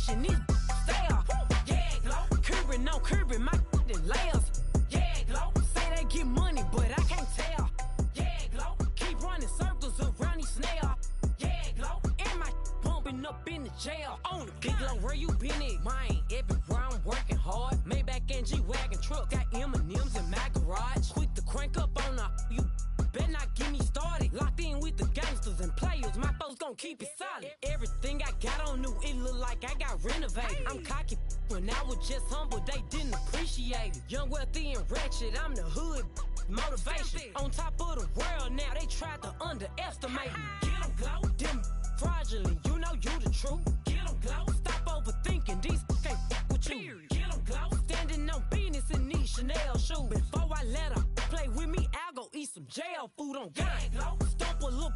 competition. These stale. Yeah, glow. Curbing on curbing my layers. Yeah, glow. Say they get money, but I can't tell. Yeah, glow. Keep running circles around these snails. Yeah, glow. And my bumping up in the jail. On the big glow, where you been at? Mine, everywhere I'm working hard. Maybach and G-Wagon truck. Got M&M's in my garage. Quick to crank up on her. You better not get me started. Locked in with the gangsters and players. My folks gon' keep it solid. Everything I got on new, it look like I got renovated. I'm cocky when I was just humble, they didn't appreciate it. Young, wealthy, and ratchet, I'm the hood motivation. On top of the world now, they tried to underestimate me. Get 'em, glow. Them fraudulent, you know you the truth. Get 'em, glow. Stop overthinking, these can't fuck with you. Get 'em, glow. Standing on business in these Chanel shoes. Before I let her play with me, I'll go eat some jail food on God. Glow. Stomp a little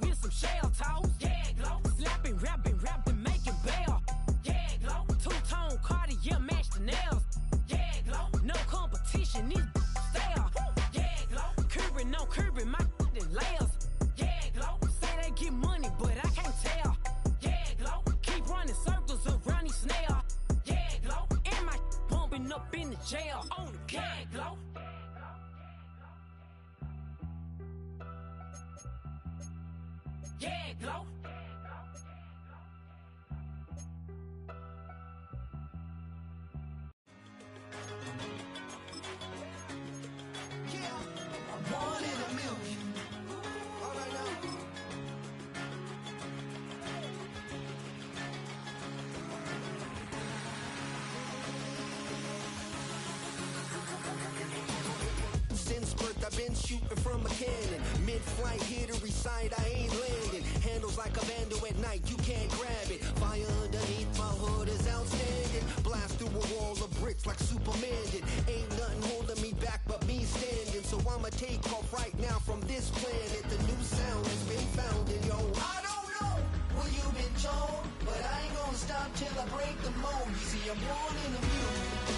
with some shell toes. Yeah, glow. Slapping, rapping, making bail. Yeah, glow. Two-tone Cartier match the nails. Yeah, glow. No competition, these stale. Yeah, glow. Curbing on curbing my layers. Yeah, glow. Say they get money, but I can't tell. Yeah, glow. Keep running circles around these snails. Yeah, glow. And my bumping up in the jail. On the yeah, glow. Yeah, glow. Yeah, I'm one in a million. All right now. Since birth, I've been shooting from a cannon. Mid-flight, here to recite, I ain't landing. Handles like a vandal at night, you can't grab it. Fire underneath my hood is outstanding. Blast through a wall of bricks like Superman did. Ain't nothing holding me back but me standing. So I'ma take off right now from this planet. The new sound has been found in yo. I don't know what you've been told, but I ain't gonna stop till I break the mold. You see, I'm born in a million.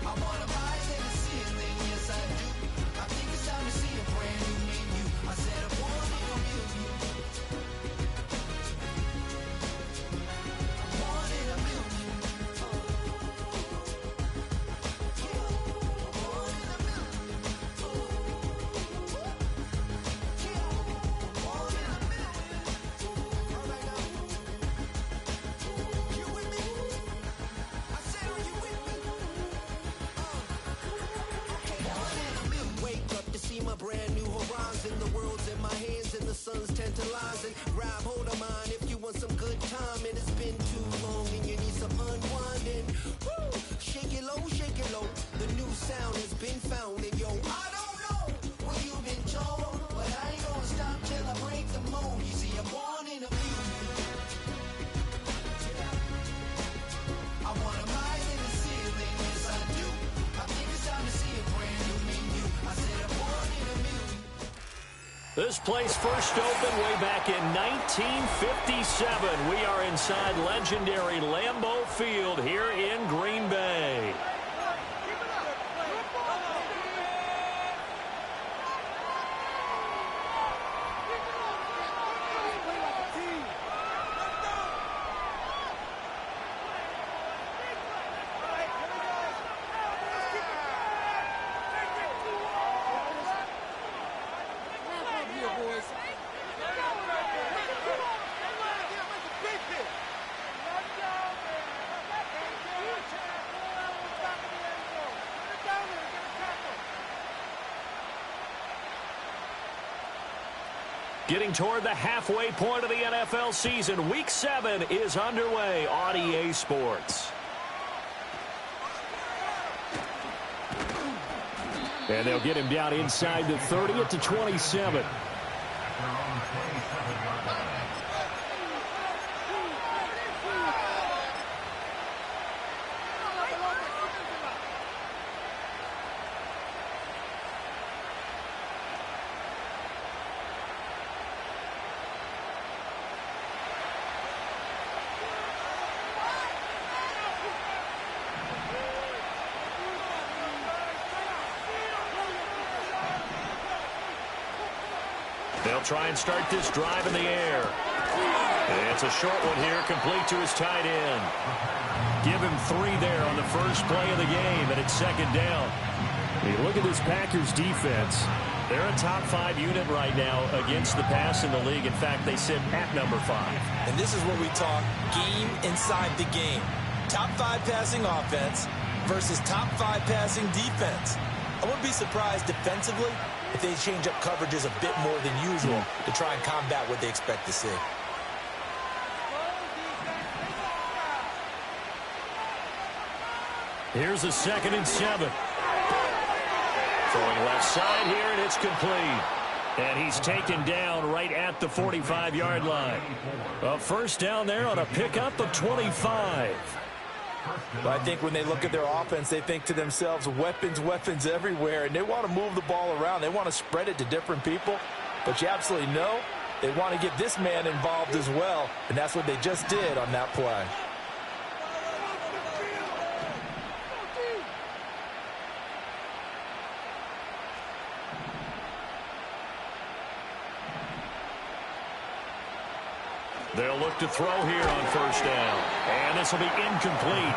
I wanna rise in the ceiling, yes I do. I think it's time to see a brand new menu. I said I'm one in a million. I'm one in a million. I'm one in a million. Yeah, I'm one in a million. All right now. You with me? I said, are you with me? Wake up to see my brand new horizon. The world's in my hands and the sun's tantalizing. Grab hold of mine if you want some good time. And it's been too long and you need some unwinding. Woo! Shake it low. The new sound has been found. And yo, I don't know what you've been told, but I ain't gonna stop till I break the mold. You see, I'm one in a million. I wanna rise in the ceiling, yes I do. I think it's time to see a brand new menu. I said I'm one in a million. This place first opened way back in 1957. We are inside legendary Lambeau Field here in Green Bay. Getting toward the halfway point of the NFL season. Week 7 is underway on EA Sports. And they'll get him down inside the 30 at the 27. They'll try and start this drive in the air. And It's a short one here, complete to his tight end. Give him 3 there on the first play of the game, and it's second down. You look at this Packers defense. They're a top 5 unit right now against the pass in the league. In fact, they sit at number 5. And this is what we talk game inside the game. Top 5 passing offense versus top 5 passing defense. I wouldn't be surprised defensively if they change up coverages a bit more than usual to try and combat what they expect to see. Here's a 2nd and 7. Throwing left side here, and it's complete. And he's taken down right at the 45-yard line. A first down there on a pickup of 25. But I think when they look at their offense, they think to themselves, weapons, weapons everywhere, and they want to move the ball around. They want to spread it to different people. But you absolutely know they want to get this man involved as well, and that's what they just did on that play. They'll look to throw here on first down. And this will be incomplete.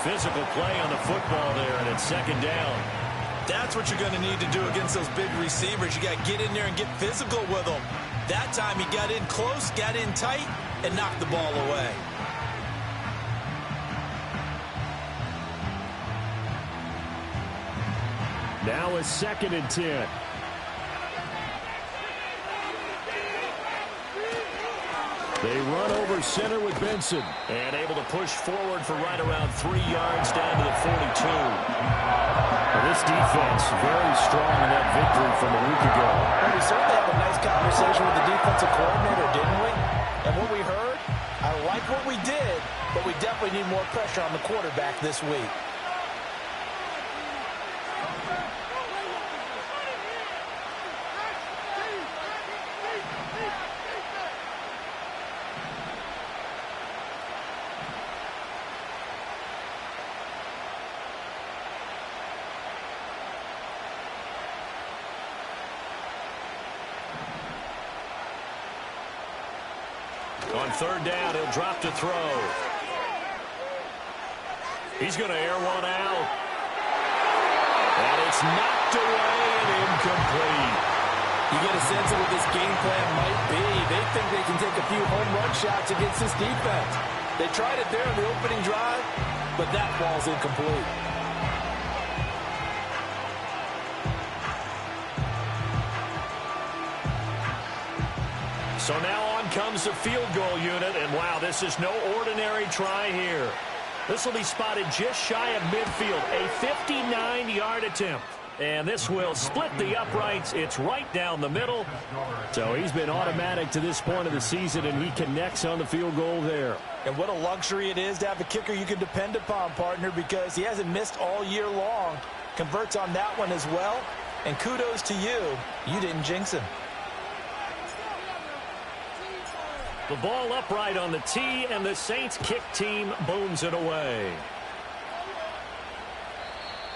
Physical play on the football there, and it's second down. That's what you're going to need to do against those big receivers. You got to get in there and get physical with them. That time he got in close, got in tight, and knocked the ball away. Now a 2nd and 10. They run over center with Benson. And able to push forward for right around 3 yards down to the 42. Well, this defense very strong in that victory from a week ago. Well, we certainly had a nice conversation with the defensive coordinator, didn't we? And what we heard, I like what we did, but we definitely need more pressure on the quarterback this week. On 3rd down, he'll drop to throw. He's going to air one out. And it's knocked away and incomplete. You get a sense of what this game plan might be. They think they can take a few home run shots against this defense. They tried it there in the opening drive, but that ball's incomplete. So now on comes the field goal unit, and wow, this is no ordinary try here. This will be spotted just shy of midfield, a 59-yard attempt. And this will split the uprights. It's right down the middle. So he's been automatic to this point of the season, and he connects on the field goal there. And what a luxury it is to have a kicker you can depend upon, partner, because he hasn't missed all year long. Converts on that one as well. And kudos to you. You didn't jinx him. The ball upright on the tee, and the Saints kick team booms it away.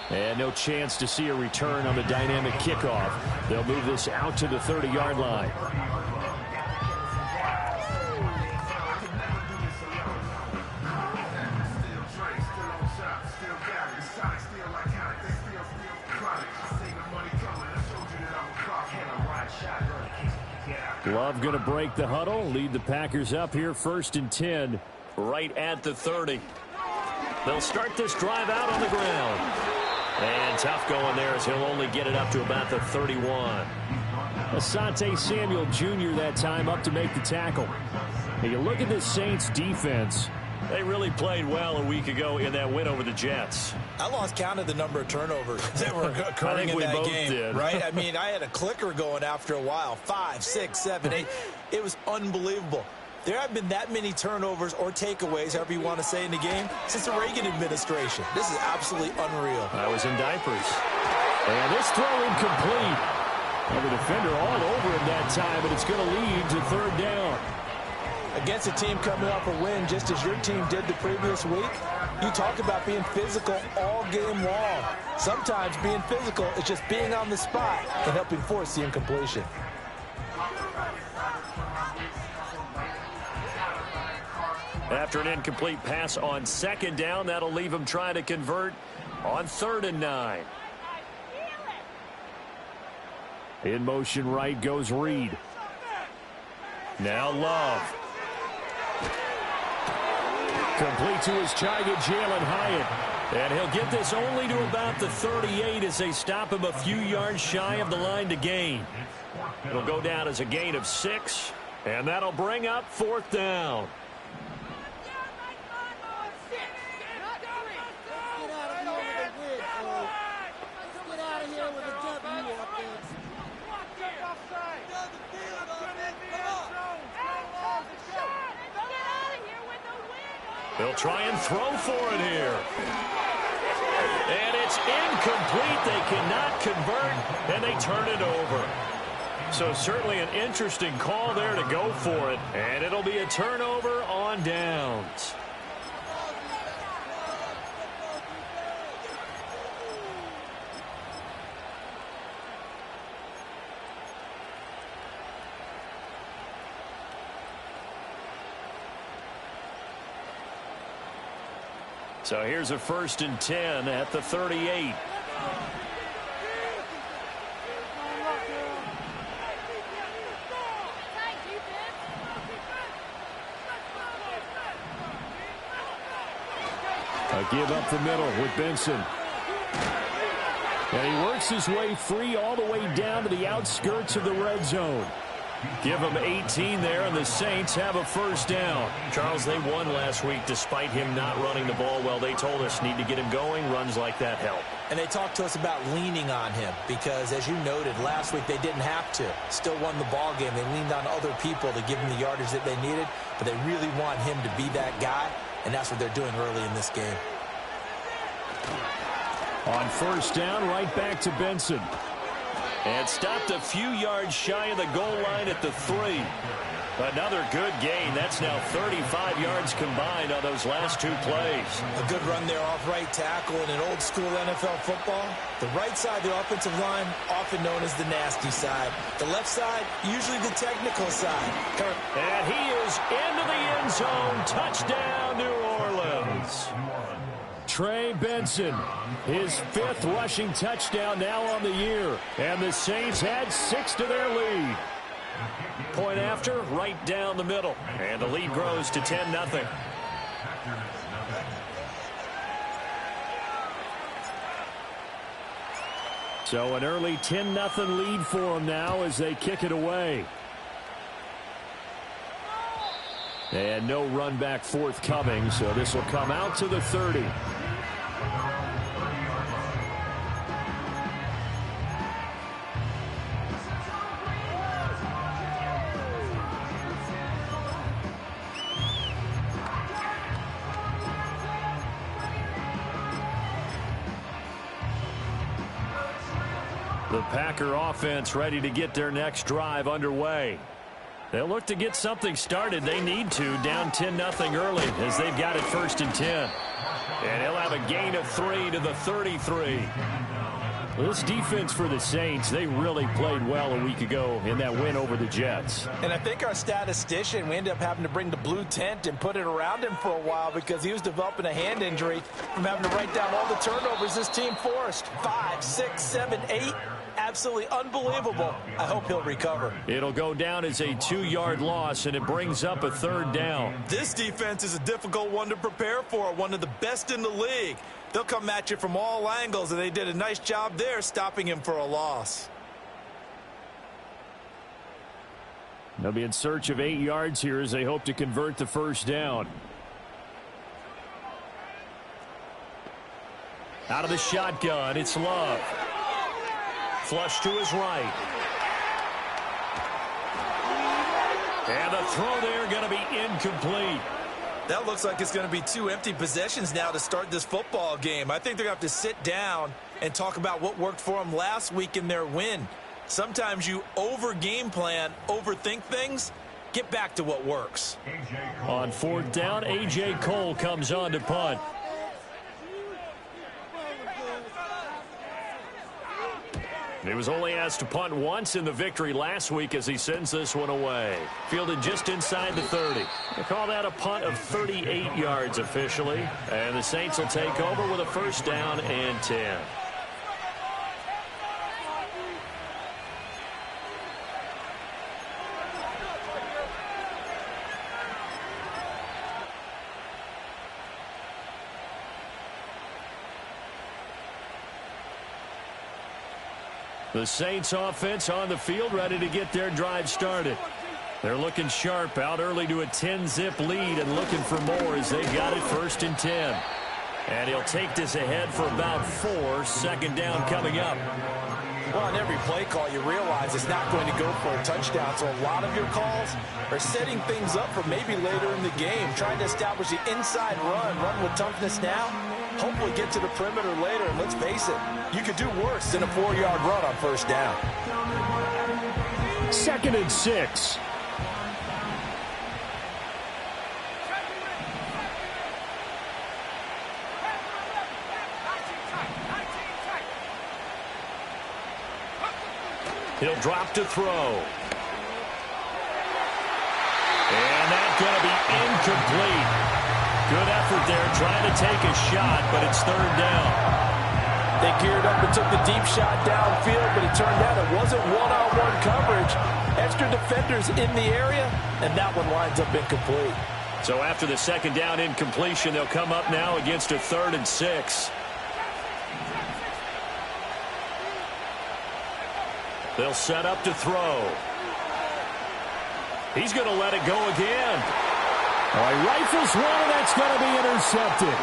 And no chance to see a return on the dynamic kickoff. They'll move this out to the 30-yard line. Love going to break the huddle, lead the Packers up here 1st and 10, right at the 30. They'll start this drive out on the ground. And tough going there as he'll only get it up to about the 31. Asante Samuel Jr. that time up to make the tackle. Now you look at this Saints defense. They really played well a week ago in that win over the Jets. I lost count of the number of turnovers that were occurring in that game. Did. Right? I mean, I had a clicker going after a while. 5, 6, 7, 8. It was unbelievable. There haven't been that many turnovers or takeaways, however you want to say, in the game since the Reagan administration. This is absolutely unreal. I was in diapers. And this throw incomplete. And the defender all over him that time, but it's going to lead to 3rd down. Against a team coming off a win just as your team did the previous week, you talk about being physical all game long. Sometimes being physical is just being on the spot and helping force the incompletion. After an incomplete pass on second down, that'll leave him trying to convert on 3rd and 9. In motion right goes Reed. Now Love. Complete to his target, Jalen Hyatt. And he'll get this only to about the 38 as they stop him a few yards shy of the line to gain. It'll go down as a gain of 6, and that'll bring up 4th down. They'll try and throw for it here. And it's incomplete. They cannot convert, and they turn it over. So certainly an interesting call there to go for it. And it'll be a turnover on downs. So here's a 1st and 10 at the 38. A give up the middle with Benson. And he works his way free all the way down to the outskirts of the red zone. Give them 18 there, and the Saints have a 1st down. Charles, they won last week despite him not running the ball well. They told us need to get him going. Runs like that help. And they talked to us about leaning on him because, as you noted, last week they didn't have to. Still won the ball game. They leaned on other people to give him the yardage that they needed, but they really want him to be that guy, and that's what they're doing early in this game. On 1st down, right back to Benson. And stopped a few yards shy of the goal line at the 3. Another good gain. That's now 35 yards combined on those last 2 plays. A good run there off right tackle in an old-school NFL football. The right side of the offensive line, often known as the nasty side. The left side, usually the technical side. And he is into the end zone. Touchdown, New Orleans. Trey Benson, his 5th rushing touchdown now on the year. And the Saints had 6 to their lead. Point after, right down the middle. And the lead grows to 10-0. So an early 10-0 lead for them now as they kick it away. And no run back forthcoming, so this will come out to the 30. The Packer offense ready to get their next drive underway. They'll look to get something started. They need to, down 10-0 early as they've got it 1st and 10. And he'll have a gain of 3 to the 33. This defense for the Saints, they really played well a week ago in that win over the Jets. And I think our statistician, we ended up having to bring the blue tent and put it around him for a while because he was developing a hand injury from having to write down all the turnovers this team forced. 5, 6, 7, 8. Absolutely unbelievable. I hope he'll recover. It'll go down as a 2-yard loss, and it brings up a 3rd down. This defense is a difficult one to prepare for, one of the best in the league. They'll come at you from all angles, and they did a nice job there stopping him for a loss. They'll be in search of 8 yards here as they hope to convert the 1st down. Out of the shotgun, it's Love. Flush to his right. And the throw there going to be incomplete. That looks like it's going to be 2 empty possessions now to start this football game. I think they're going to have to sit down and talk about what worked for them last week in their win. Sometimes you over-game plan, overthink things. Get back to what works. On 4th down, A.J. Cole comes on to punt. He was only asked to punt once in the victory last week as he sends this one away. Fielded just inside the 30. They call that a punt of 38 yards officially. And the Saints will take over with a first down and 10. The Saints offense on the field, ready to get their drive started. They're looking sharp, out early to a 10-zip lead and looking for more as they've got it first and 10. And he'll take this ahead for about 4. Second down coming up. Well, on every play call, you realize it's not going to go for a touchdown. So a lot of your calls are setting things up for maybe later in the game, trying to establish the inside run with toughness now. Hopefully get to the perimeter later, and let's face it, you could do worse than a 4-yard run on first down. 2nd and 6. He'll drop to throw. And that's going to be incomplete. Good effort there, trying to take a shot, but it's 3rd down. They geared up and took the deep shot downfield, but it turned out it wasn't one-on-one coverage. Extra defenders in the area, and that one winds up incomplete. So after the 2nd down incompletion, they'll come up now against a 3rd and 6. They'll set up to throw. He's going to let it go again. He rifles one, and that's going to be intercepted.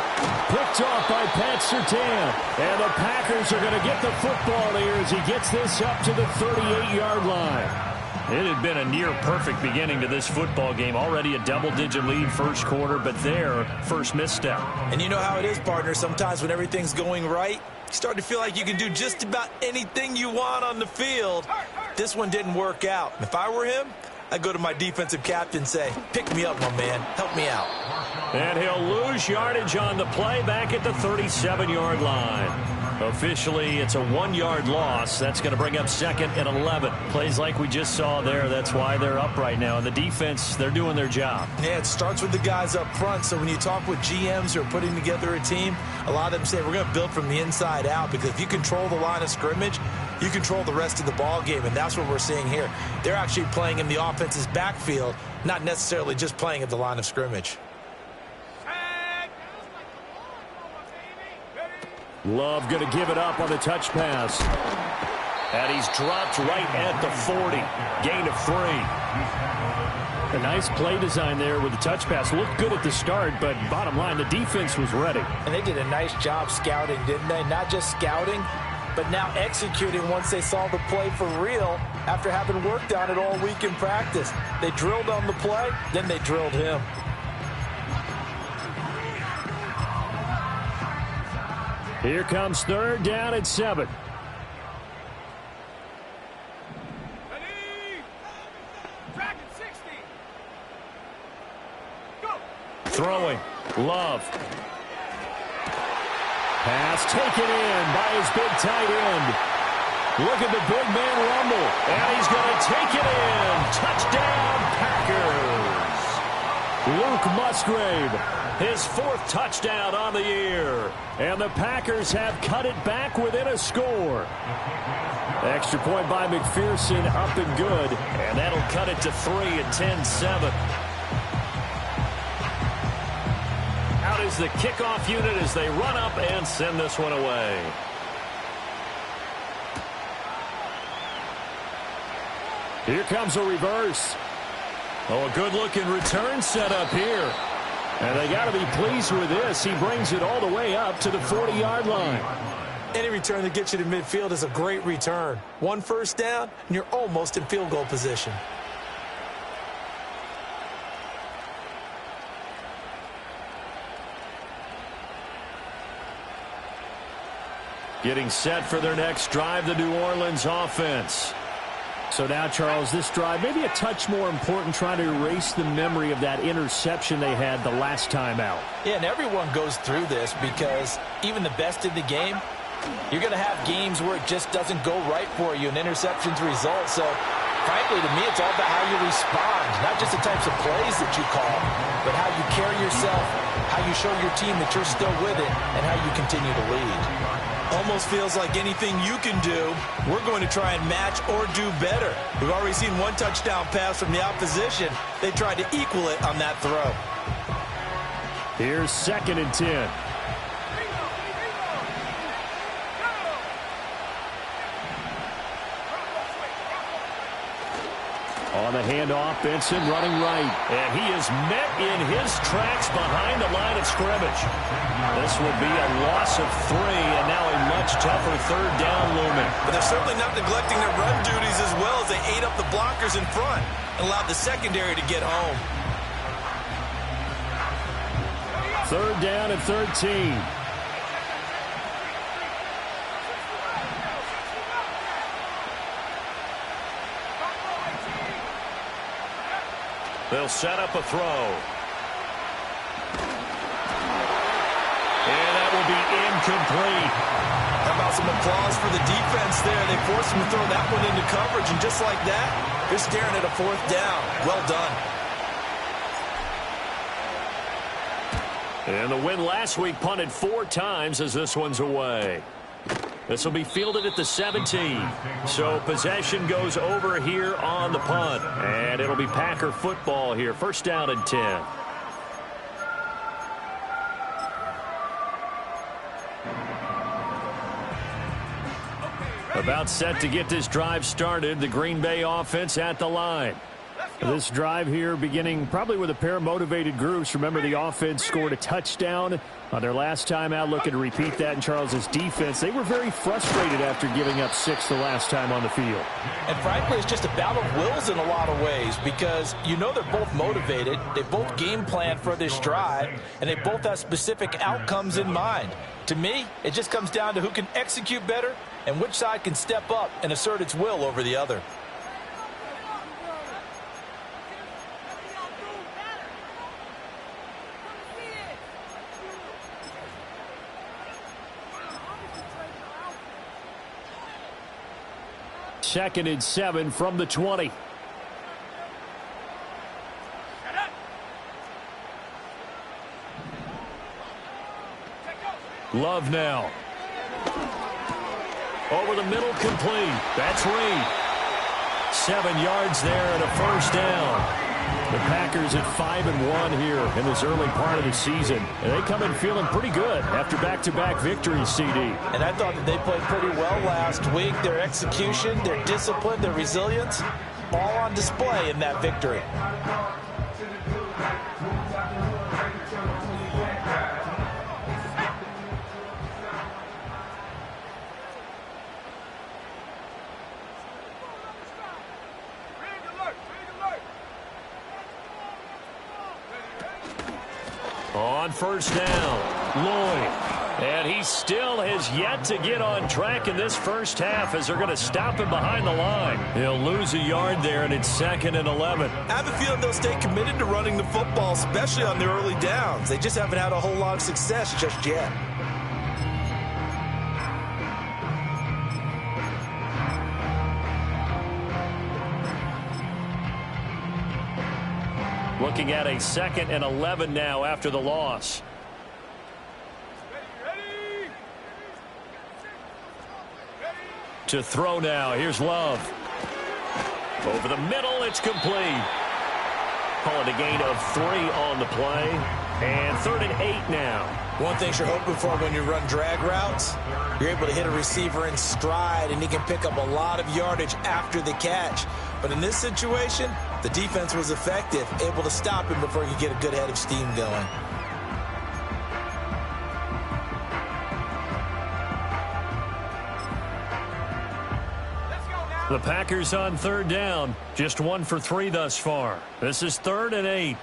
Picked off by Pat Surtain. And the Packers are going to get the football here as he gets this up to the 38-yard line. It had been a near-perfect beginning to this football game. Already a double-digit lead first quarter, but their first misstep. And you know how it is, partner. Sometimes when everything's going right, you start to feel like you can do just about anything you want on the field. This one didn't work out. If I were him, I'd go to my defensive captain and say, pick me up, my man. Help me out. And he'll lose yardage on the play back at the 37-yard line. Officially, it's a 1-yard loss. That's going to bring up 2nd and 11. Plays like we just saw there. That's why they're up right now. And the defense, they're doing their job. Yeah, it starts with the guys up front. So when you talk with GMs who are putting together a team, a lot of them say we're going to build from the inside out, because if you control the line of scrimmage, you control the rest of the ball game, and that's what we're seeing here. They're actually playing in the offense's backfield, not necessarily just playing at the line of scrimmage. Love going to give it up on the touch pass. And he's dropped right at the 40. Gain of 3. A nice play design there with the touch pass. Looked good at the start, but bottom line, the defense was ready. And they did a nice job scouting, didn't they? Not just scouting, but now executing once they saw the play for real after having worked on it all week in practice. They drilled on the play, then they drilled him. Here comes 3rd down and 7. Throwing. Love. Pass taken in by his big tight end. Look at the big man rumble. And he's going to take it in. Touchdown, Packers. Luke Musgrave. His 4th touchdown on the year. And the Packers have cut it back within a score. Extra point by McPherson, up and good. And that'll cut it to 3 at 10-7. Out is the kickoff unit as they run up and send this one away. Here comes a reverse. Oh, a good-looking return set up here. And they got to be pleased with this. He brings it all the way up to the 40-yard line. Any return that gets you to midfield is a great return. 1 first down, and you're almost in field goal position. Getting set for their next drive, the New Orleans offense. So now, Charles, this drive maybe a touch more important, trying to erase the memory of that interception they had the last time out. Yeah, and everyone goes through this because even the best in the game, You're going to have games where it just doesn't go right for you, and interceptions result. So, frankly, to me, it's all about how you respond, not just the types of plays that you call, but how you carry yourself, how you show your team that you're still with it, and how you continue to lead. Almost feels like anything you can do, we're going to try and match or do better. We've already seen one touchdown pass from the opposition. They tried to equal it on that throw. Here's 2nd and 10. On the handoff, Benson running right. And he is met in his tracks behind the line of scrimmage. This will be a loss of 3, and now a much tougher 3rd down looming. But they're certainly not neglecting their run duties as well as they ate up the blockers in front and allowed the secondary to get home. 3rd down and 13. They'll set up a throw. And that will be incomplete. How about some applause for the defense there? They forced him to throw that one into coverage, and just like that, they're staring at a 4th down. Well done. And the win last week punted 4 times as this one's away. This will be fielded at the 17. So possession goes over here on the punt. And it'll be Packer football here. 1st down and 10. About set to get this drive started. The Green Bay offense at the line. This drive here beginning probably with a pair of motivated groups. Remember, the offense scored a touchdown on their last time out. Looking to repeat that in Charles's defense. They were very frustrated after giving up 6 the last time on the field. And frankly, it's just a battle of wills in a lot of ways because you know they're both motivated. They both game plan for this drive, and they both have specific outcomes in mind. To me, it just comes down to who can execute better and which side can step up and assert its will over the other. Second and 7 from the 20. Love now. Over the middle, complete. That's Reed. 7 yards there and a 1st down. The Packers at 5-1 here in this early part of the season. And they come in feeling pretty good after back-to-back victories, CD. And I thought that they played pretty well last week. Their execution, their discipline, their resilience, all on display in that victory. On 1st down, Lloyd. And he still has yet to get on track in this first half as they're going to stop him behind the line. He'll lose a yard there, and it's 2nd and 11. I have a feeling they'll stay committed to running the football, especially on their early downs. They just haven't had a whole lot of success just yet. Looking at a 2nd and 11 now after the loss. To throw now. Here's Love. Over the middle, it's complete. Call it a gain of 3 on the play. And 3rd and 8 now. One thing you're hoping for when you run drag routes, you're able to hit a receiver in stride, and he can pick up a lot of yardage after the catch. But in this situation, the defense was effective, able to stop him before he could get a good head of steam going. The Packers on 3rd down. Just 1 for 3 thus far. This is 3rd and 8.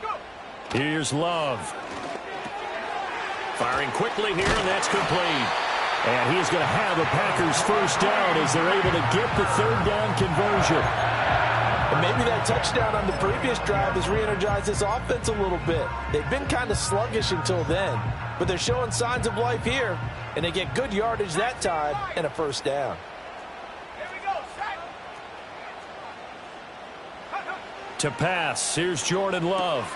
Here's Love. Firing quickly here, and that's complete. And he's going to have a Packers 1st down as they're able to get the 3rd down conversion. And maybe that touchdown on the previous drive has re-energized this offense a little bit. They've been kind of sluggish until then, but they're showing signs of life here, and they get good yardage that time and a first down. To pass, here's Jordan Love.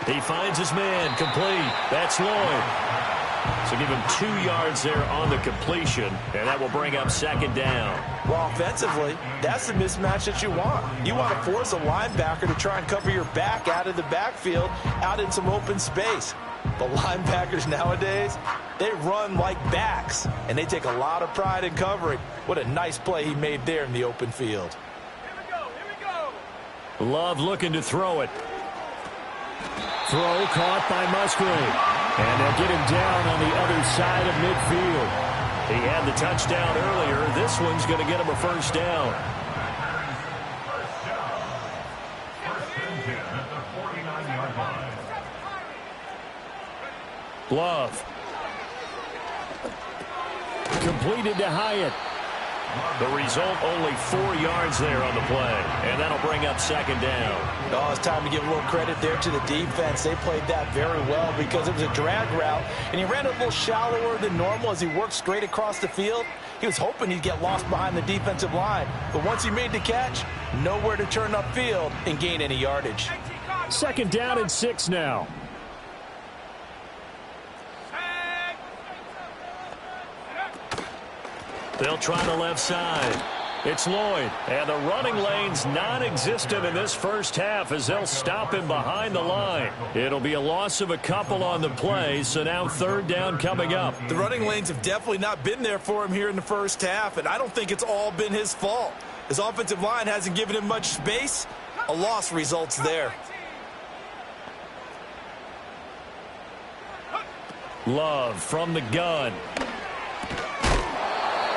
He finds his man, complete. That's Lloyd. So give him 2 yards there on the completion, and that will bring up second down. Well, offensively, that's the mismatch that you want. You want to force a linebacker to try and cover your back out of the backfield, out in some open space. But linebackers nowadays, they run like backs, and they take a lot of pride in covering. What a nice play he made there in the open field. Here we go. Love looking to throw it. Throw caught by Musgrave. And they'll get him down on the other side of midfield. He had the touchdown earlier. This one's going to get him a first down. Love. Completed to Hyatt. The result, only 4 yards there on the play. And that'll bring up second down. Oh, it's time to give a little credit there to the defense. They played that very well because it was a drag route, and he ran a little shallower than normal as he worked straight across the field. He was hoping he'd get lost behind the defensive line, but once he made the catch, nowhere to turn upfield and gain any yardage. Second down and 6 now. They'll try the left side. It's Lloyd. And the running lane's non-existent in this first half as they'll stop him behind the line. It'll be a loss of a couple on the play, so now third down coming up. The running lanes have definitely not been there for him here in the first half, and I don't think it's all been his fault. His offensive line hasn't given him much space. A loss results there. Love from the gun.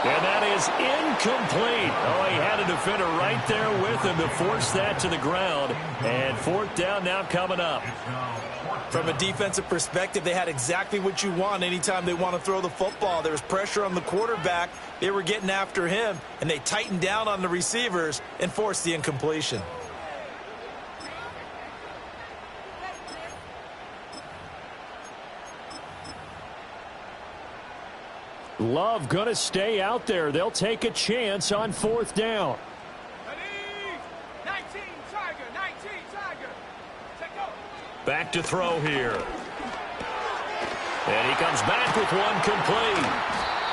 And that is incomplete. Oh, he had a defender right there with him to force that to the ground. And fourth down now coming up. From a defensive perspective, they had exactly what you want anytime they want to throw the football. There was pressure on the quarterback. They were getting after him, and they tightened down on the receivers and forced the incompletion. Love going to stay out there. They'll take a chance on fourth down. 19 Tiger. Back to throw here. And he comes back with one complete.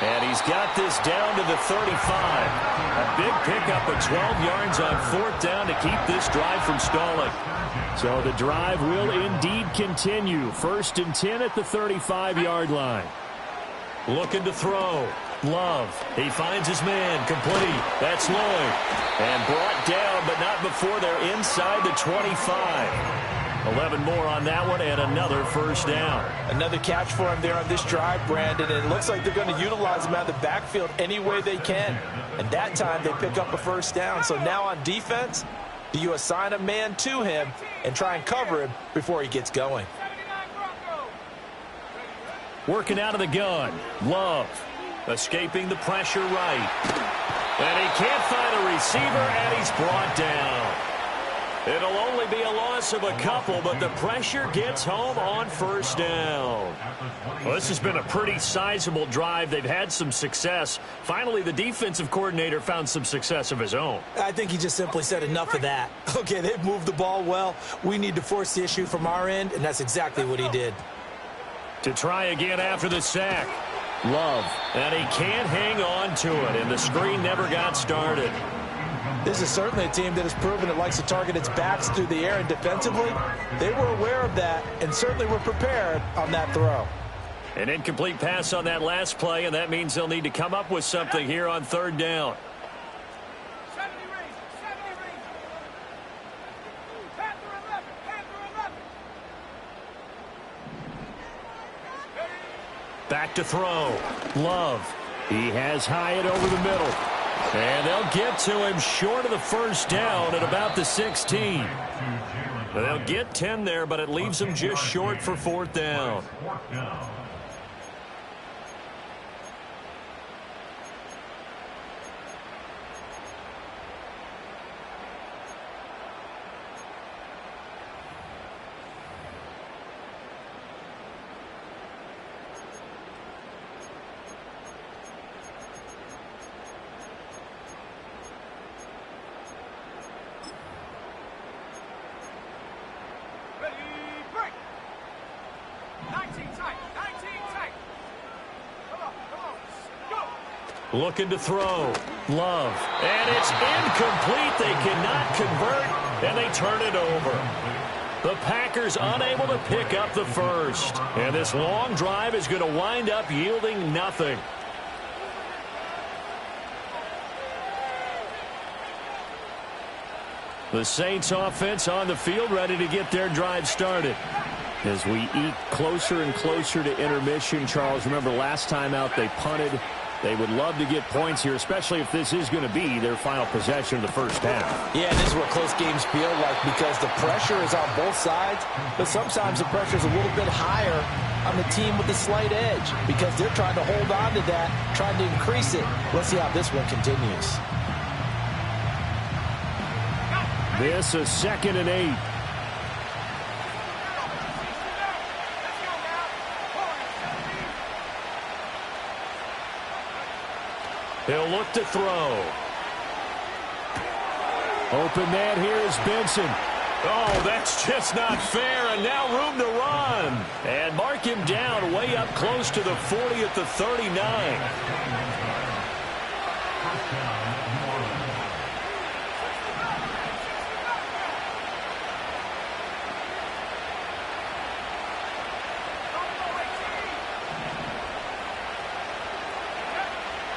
And he's got this down to the 35. A big pickup of 12 yards on fourth down to keep this drive from stalling. So the drive will indeed continue. First and 10 at the 35-yard line. Looking to throw. Love. He finds his man. Complete. That's Lloyd. And brought down, but not before they're inside the 25. 11 more on that one, and another first down. Another catch for him there on this drive, Brandon. And it looks like they're going to utilize him out of the backfield any way they can. And that time they pick up a first down. So now on defense, do you assign a man to him and try and cover him before he gets going? Working out of the gun. Love. Escaping the pressure right. And he can't find a receiver, and he's brought down. It'll only be a loss of a couple, but the pressure gets home on first down. Well, this has been a pretty sizable drive. They've had some success. Finally, the defensive coordinator found some success of his own. I think he just simply said enough of that. Okay, they've moved the ball well. We need to force the issue from our end, and that's exactly what he did. To try again after the sack. Love. And he can't hang on to it, and the screen never got started. This is certainly a team that has proven it likes to target its backs through the air, and defensively, they were aware of that and certainly were prepared on that throw. An incomplete pass on that last play, and that means they'll need to come up with something here on third down. Back to throw. Love. He has Hyatt over the middle. And they'll get to him short of the first down at about the 16. They'll get 10 there, but it leaves them just short for fourth down. Looking to throw. Love. And it's incomplete. They cannot convert, and they turn it over. The Packers unable to pick up the first. And this long drive is going to wind up yielding nothing. The Saints offense on the field ready to get their drive started. As we eke closer and closer to intermission, Charles, remember last time out they punted. They would love to get points here, especially if this is going to be their final possession of the first half. Yeah, and this is what close games feel like because the pressure is on both sides, but sometimes the pressure is a little bit higher on the team with the slight edge because they're trying to hold on to that, trying to increase it. Let's see how this one continues. This is 2nd and 8. He'll look to throw. Open man here is Benson. Oh, that's just not fair, and now room to run. And mark him down way up close to the 40 at the 39.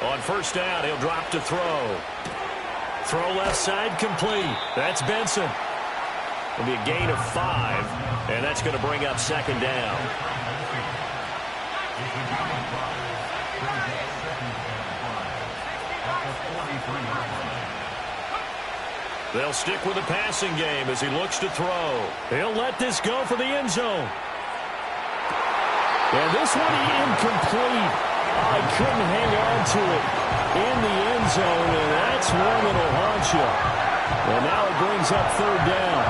On first down, he'll drop to throw. Throw left side complete. That's Benson. It'll be a gain of 5, and that's going to bring up 2nd down. They'll stick with the passing game as he looks to throw. He'll let this go for the end zone. And this one incomplete. I couldn't hang on to it in the end zone, and that's one that'll haunt you. And now it brings up 3rd down.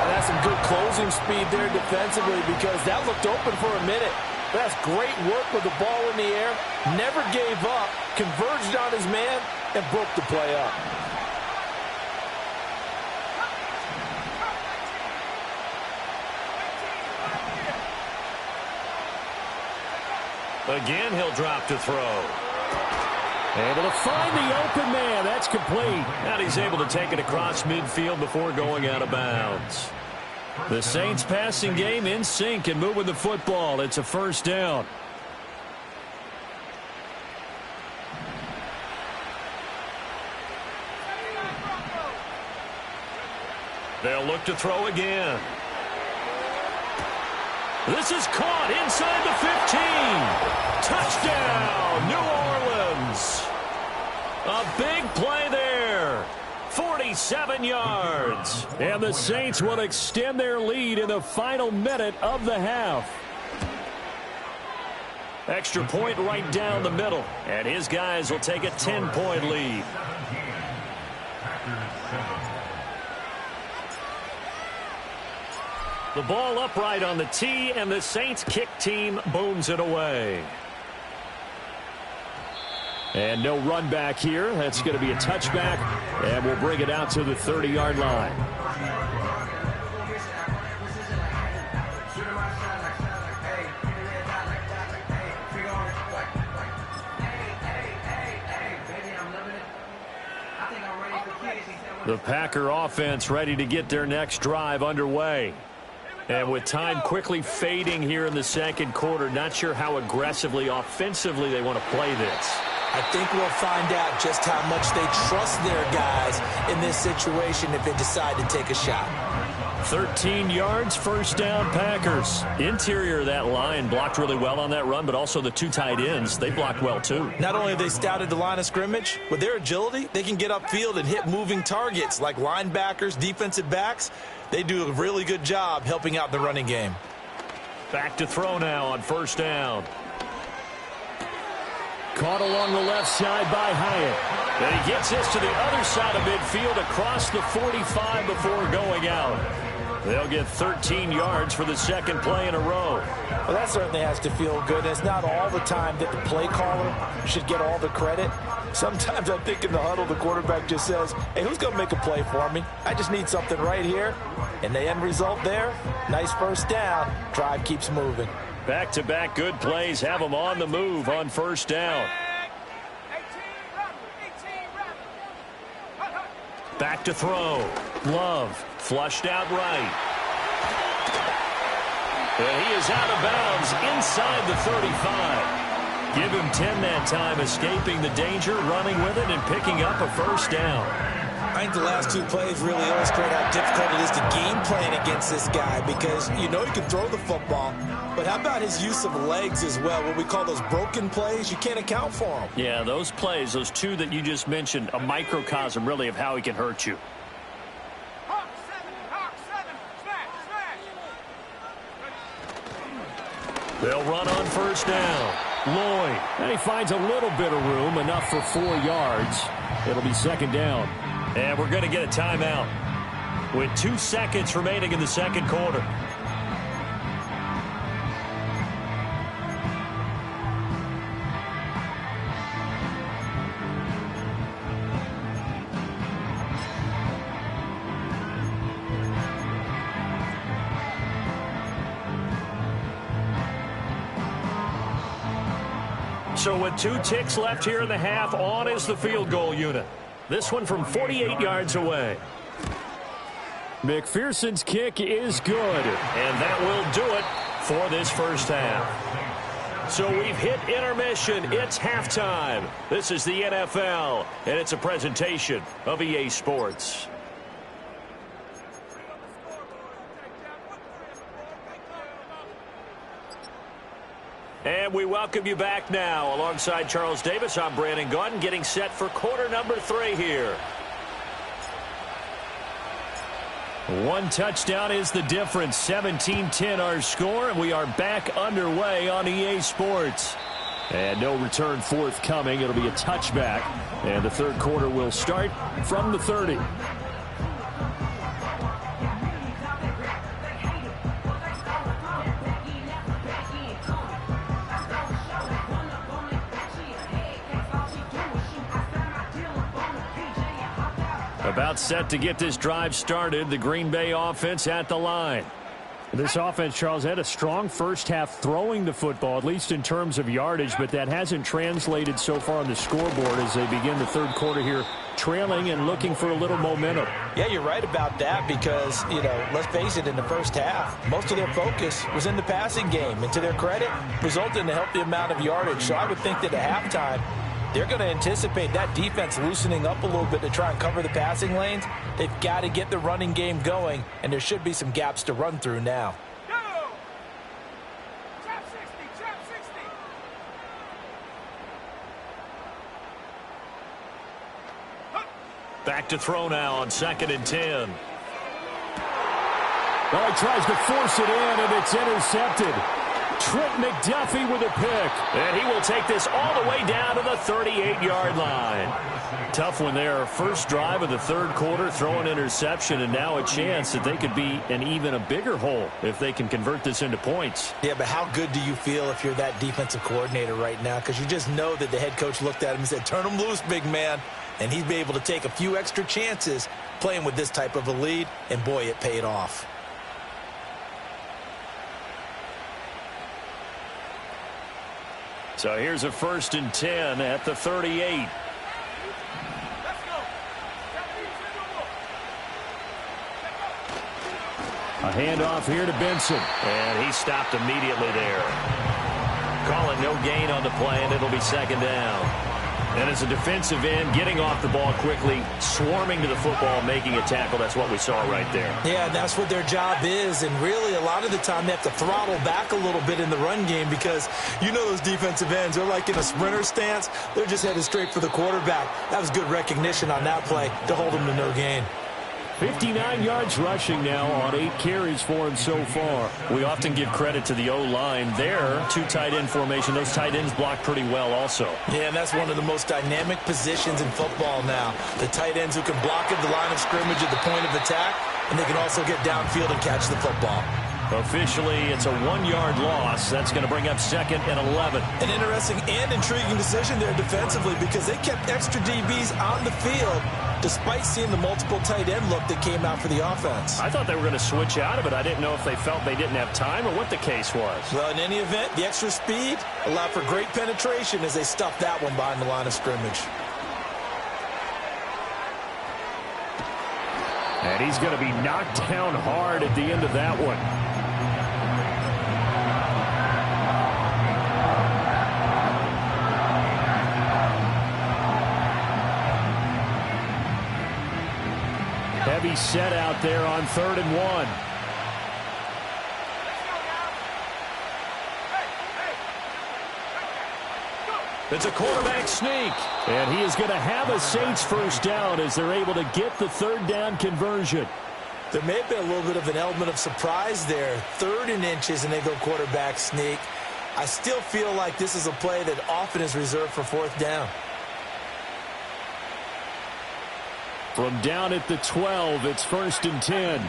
That's some good closing speed there defensively because that looked open for a minute. That's great work with the ball in the air. Never gave up, converged on his man, and broke the play up. Again, he'll drop to throw. Able to find the open man. That's complete. And he's able to take it across midfield before going out of bounds. The Saints passing game in sync and moving the football. It's a 1st down. They'll look to throw again. This is caught inside the 15. Touchdown, New Orleans. A big play there. 47 yards. And the Saints will extend their lead in the final minute of the half. Extra point right down the middle. And his guys will take a 10-point lead. The ball upright on the tee, and the Saints kick team booms it away. And no run back here. That's going to be a touchback, and we'll bring it out to the 30-yard line. The Packer offense ready to get their next drive underway. And with time quickly fading here in the 2nd quarter, not sure how aggressively, offensively they want to play this. I think we'll find out just how much they trust their guys in this situation if they decide to take a shot. 13 yards, 1st down, Packers. Interior of that line blocked really well on that run, but also the 2 tight ends, they blocked well too. Not only have they scouted the line of scrimmage, with their agility, they can get upfield and hit moving targets like linebackers, defensive backs. They do a really good job helping out the running game. Back to throw now on 1st down. Caught along the left side by Hyatt. And he gets this to the other side of midfield across the 45 before going out. They'll get 13 yards for the 2nd play in a row. Well, that certainly has to feel good. It's not all the time that the play caller should get all the credit. Sometimes I think in the huddle, the quarterback just says, hey, who's going to make a play for me? I just need something right here. And the end result there, nice first down. Drive keeps moving. Back-to-back good plays have them on the move on first down. Back to throw. Love flushed out right. And he is out of bounds inside the 35. Give him 10 that time, escaping the danger, running with it, and picking up a first down. I think the last two plays really illustrate how difficult it is to game plan against this guy, because you know he can throw the football, but how about his use of legs as well? What we call those broken plays, you can't account for them. Yeah, those plays, those two that you just mentioned, a microcosm really of how he can hurt you. They'll run on first down. Lloyd, and he finds a little bit of room, enough for 4 yards. It'll be second down. And we're going to get a timeout with 2 seconds remaining in the second quarter. So with 2 ticks left here in the half, on is the field goal unit. This one from 48 yards away. McPherson's kick is good. And that will do it for this first half. So we've hit intermission. It's halftime. This is the NFL, and it's a presentation of EA Sports. And we welcome you back now. Alongside Charles Davis, I'm Brandon Gaudin, getting set for quarter number 3 here. 1 touchdown is the difference. 17-10 our score, and we are back underway on EA Sports. And no return forthcoming. It'll be a touchback, and the third quarter will start from the 30. About set to get this drive started. The Green Bay offense at the line. This offense, Charles, had a strong first half throwing the football, at least in terms of yardage, but that hasn't translated so far on the scoreboard as they begin the third quarter here, trailing and looking for a little momentum. Yeah, you're right about that because, you know, let's face it, in the first half, most of their focus was in the passing game. And to their credit, resulted in a healthy amount of yardage. So I would think that at halftime, they're going to anticipate that defense loosening up a little bit to try and cover the passing lanes. They've got to get the running game going, and there should be some gaps to run through now. Back to throw now on 2nd and 10. Well, he tries to force it in, and it's intercepted. Trent McDuffie with a pick. And he will take this all the way down to the 38-yard line. Tough one there. First drive of the third quarter, throw an interception, and now a chance that they could be in even a bigger hole if they can convert this into points. Yeah, but how good do you feel if you're that defensive coordinator right now? Because you just know that the head coach looked at him and said, turn him loose, big man. And he'd be able to take a few extra chances playing with this type of a lead, and boy, it paid off. So here's a 1st and 10 at the 38. A handoff here to Benson. And he stopped immediately there. Calling no gain on the play, and it'll be second down. And as a defensive end, getting off the ball quickly, swarming to the football, making a tackle. That's what we saw right there. Yeah, that's what their job is. And really, a lot of the time, they have to throttle back a little bit in the run game because you know those defensive ends, they're like in a sprinter stance. They're just headed straight for the quarterback. That was good recognition on that play to hold him to no gain. 59 yards rushing now on 8 carries for him so far. We often give credit to the O-line there. 2 tight end formation. Those tight ends block pretty well also. Yeah, and that's one of the most dynamic positions in football now. The tight ends who can block at the line of scrimmage at the point of attack, and they can also get downfield and catch the football. Officially, it's a 1-yard loss. That's going to bring up 2nd and 11. An interesting and intriguing decision there defensively because they kept extra DBs on the field despite seeing the multiple tight end look that came out for the offense. I thought they were going to switch out of it. I didn't know if they felt they didn't have time or what the case was. Well, in any event, the extra speed allowed for great penetration as they stuffed that one behind the line of scrimmage. And he's going to be knocked down hard at the end of that one. Heavy set out there on 3rd and 1. It's a quarterback sneak. And he is going to have a Saints first down as they're able to get the 3rd down conversion. There may have been a little bit of an element of surprise there. 3rd and inches and they go quarterback sneak. I still feel like this is a play that often is reserved for 4th down. From down at the 12, it's 1st and 10.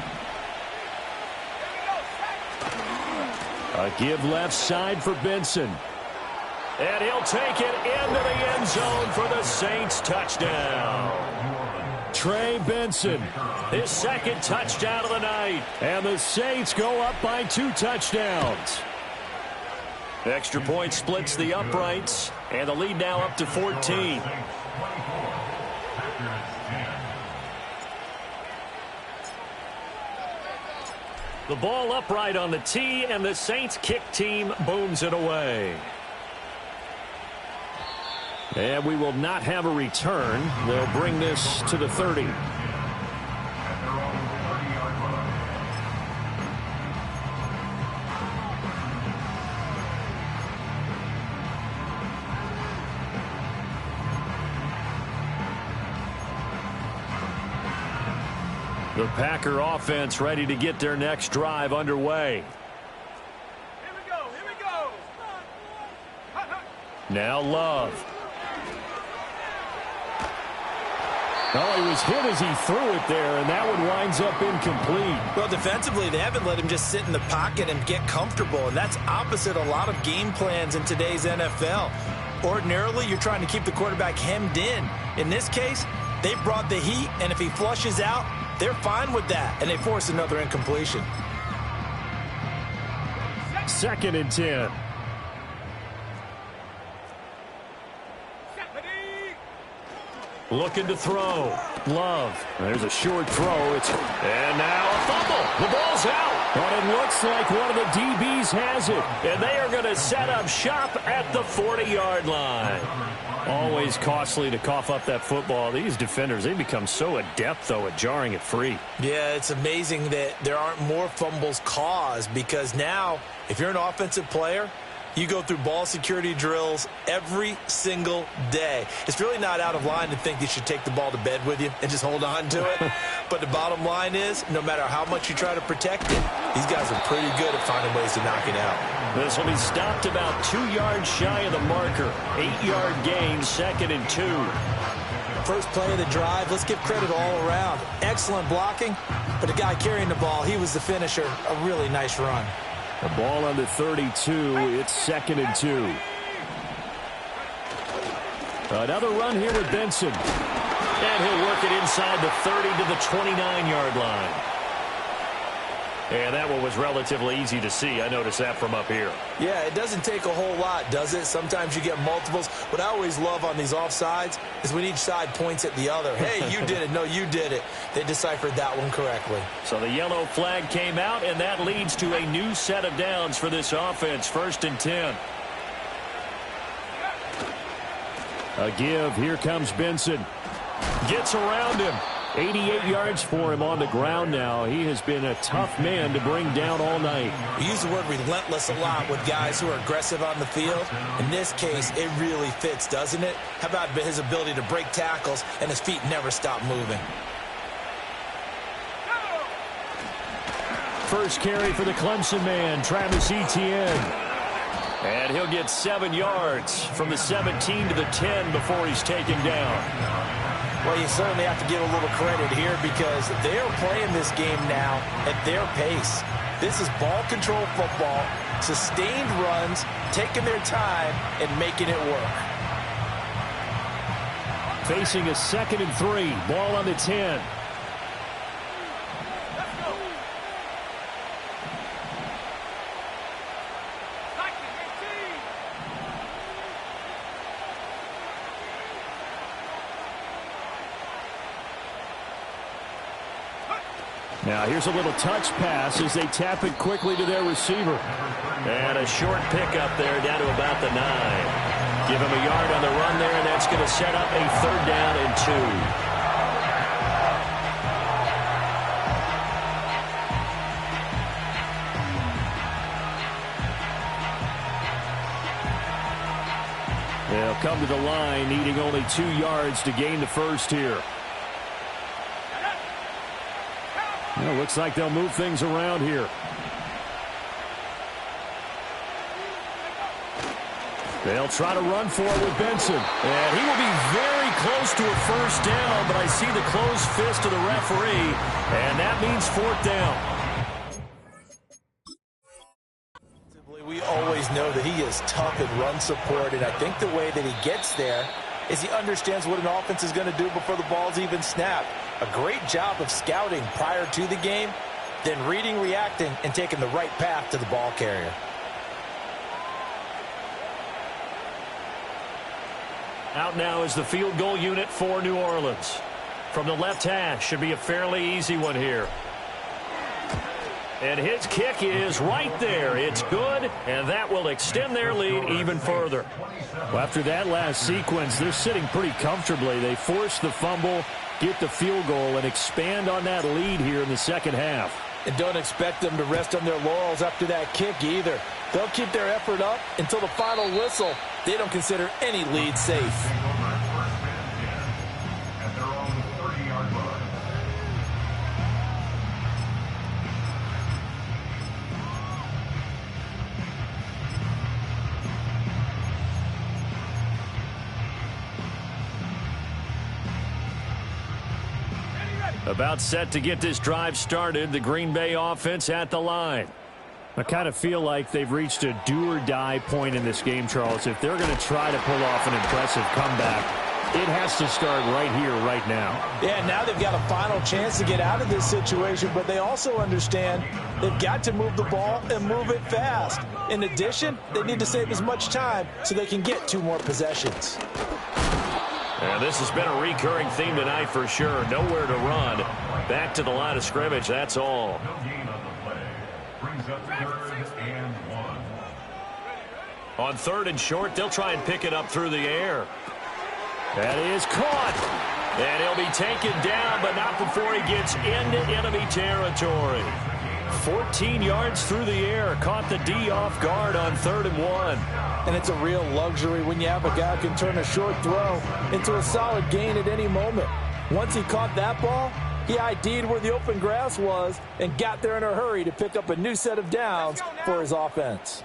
A give left side for Benson. And he'll take it into the end zone for the Saints touchdown. Trey Benson, his 2nd touchdown of the night. And the Saints go up by 2 touchdowns. Extra point splits the uprights. And the lead now up to 14. The ball upright on the tee, and the Saints kick team booms it away. And we will not have a return. They'll bring this to the 30. The Packer offense ready to get their next drive underway. Here we go. Now Love. Oh, he was hit as he threw it there, and that one winds up incomplete. Well, defensively, they haven't let him just sit in the pocket and get comfortable, and that's opposite a lot of game plans in today's NFL. Ordinarily, you're trying to keep the quarterback hemmed in. In this case, they brought the heat, and if he flushes out, they're fine with that, and they force another incompletion. 2nd and 10. Looking to throw. Love. There's a short throw. And now a fumble. The ball's out. But it looks like one of the DBs has it. And they are going to set up shop at the 40-yard line. Always costly to cough up that football. These defenders, they become so adept, though, at jarring it free. Yeah, it's amazing that there aren't more fumbles caused because now, if you're an offensive player, you go through ball security drills every single day. It's really not out of line to think you should take the ball to bed with you and just hold on to it. But the bottom line is, no matter how much you try to protect it, these guys are pretty good at finding ways to knock it out. This will be stopped about 2 yards shy of the marker. 8-yard gain, 2nd and 2. First play of the drive, let's give credit all around. Excellent blocking, but the guy carrying the ball, he was the finisher. A really nice run. The ball on the 32. It's 2nd and 2. Another run here with Benson. And he'll work it inside the 30 to the 29-yard line. And that one was relatively easy to see. I noticed that from up here. Yeah, it doesn't take a whole lot, does it? Sometimes you get multiples. What I always love on these offsides is when each side points at the other. Hey, you did it. No, you did it. They deciphered that one correctly. So the yellow flag came out, and that leads to a new set of downs for this offense. 1st and 10. A give. Here comes Benson. Gets around him. 88 yards for him on the ground now. He has been a tough man to bring down all night. We use the word relentless a lot with guys who are aggressive on the field. In this case, it really fits, doesn't it? How about his ability to break tackles and his feet never stop moving? First carry for the Clemson man, Travis Etienne. And he'll get 7 yards from the 17 to the 10 before he's taken down. Well, you certainly have to give a little credit here because they're playing this game now at their pace. This is ball control football, sustained runs, taking their time, and making it work. Facing a 2nd and 3. Ball on the 10. Now here's a little touch pass as they tap it quickly to their receiver. And a short pickup there down to about the 9. Give him a yard on the run there, and that's going to set up a 3rd down and 2. They'll come to the line, needing only 2 yards to gain the first here. Well, looks like they'll move things around here. They'll try to run for it with Benson. And he will be very close to a first down, but I see the closed fist of the referee, and that means 4th down. We always know that he is tough in run support, and I think the way that he gets there is he understands what an offense is going to do before the ball's even snapped. A great job of scouting prior to the game, then reading, reacting, and taking the right path to the ball carrier. Out now is the field goal unit for New Orleans. From the left hash, should be a fairly easy one here. And his kick is right there. It's good, and that will extend their lead even further. Well, after that last sequence, they're sitting pretty comfortably. They force the fumble, get the field goal, and expand on that lead here in the second half. And don't expect them to rest on their laurels after that kick either. They'll keep their effort up until the final whistle. They don't consider any lead safe. About set to get this drive started. The Green Bay offense at the line. I kind of feel like they've reached a do-or-die point in this game, Charles. If they're going to try to pull off an impressive comeback, it has to start right here, right now. Yeah, now they've got a final chance to get out of this situation, but they also understand they've got to move the ball and move it fast. In addition, they need to save as much time so they can get 2 more possessions. And this has been a recurring theme tonight for sure. Nowhere to run. Back to the line of scrimmage, that's all. On 3rd and short, they'll try and pick it up through the air. That is caught. And he'll be taken down, but not before he gets into enemy territory. 14 yards through the air. Caught the D off guard on 3rd and 1. And it's a real luxury when you have a guy who can turn a short throw into a solid gain at any moment. Once he caught that ball, he ID'd where the open grass was and got there in a hurry to pick up a new set of downs for his offense.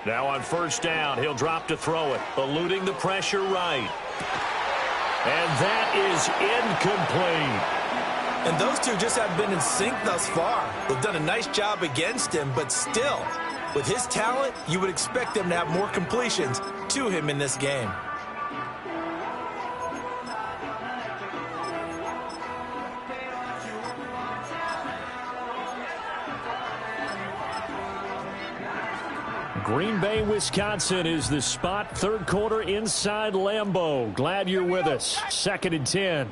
Now on 1st down, he'll drop to throw it, eluding the pressure right. And that is incomplete. And those two just haven't been in sync thus far. They've done a nice job against him, but still, with his talent, you would expect them to have more completions to him in this game. Green Bay, Wisconsin is the spot. 3rd quarter inside Lambeau. Glad you're with us. 2nd and 10.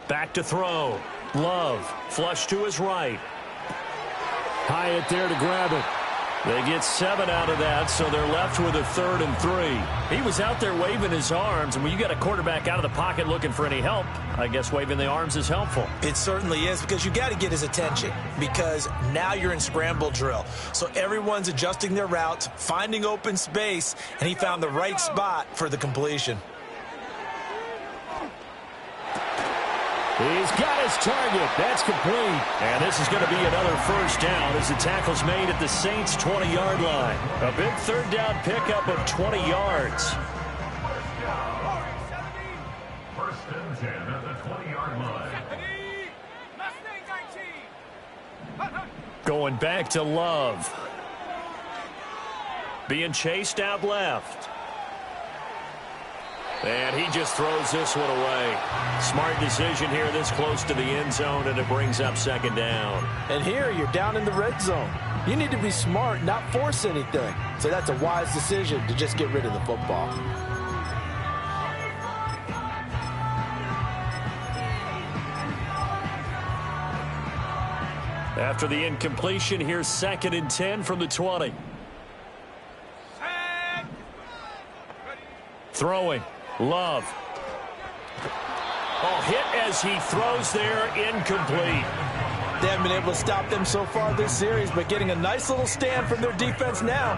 Back to throw. Love. Flush to his right. Hyatt there to grab it. They get 7 out of that, so they're left with a 3rd and 3. He was out there waving his arms, and when you got a quarterback out of the pocket looking for any help, I guess waving the arms is helpful. It certainly is, because you got to get his attention, because now you're in scramble drill. So everyone's adjusting their routes, finding open space, and he found the right spot for the completion. He's got his target. That's complete. And this is going to be another first down as the tackle's made at the Saints' 20-yard line. A big third down pickup of 20 yards. First and 10 at the 20-yard line. Going back to Love. Being chased out left. And he just throws this one away. Smart decision here this close to the end zone, and it brings up second down. And here you're down in the red zone. You need to be smart, not force anything. So that's a wise decision to just get rid of the football. After the incompletion, here's 2nd and 10 from the 20. Throwing. Love. Oh, hit as he throws there, incomplete. They haven't been able to stop them so far this series, but getting a nice little stand from their defense now.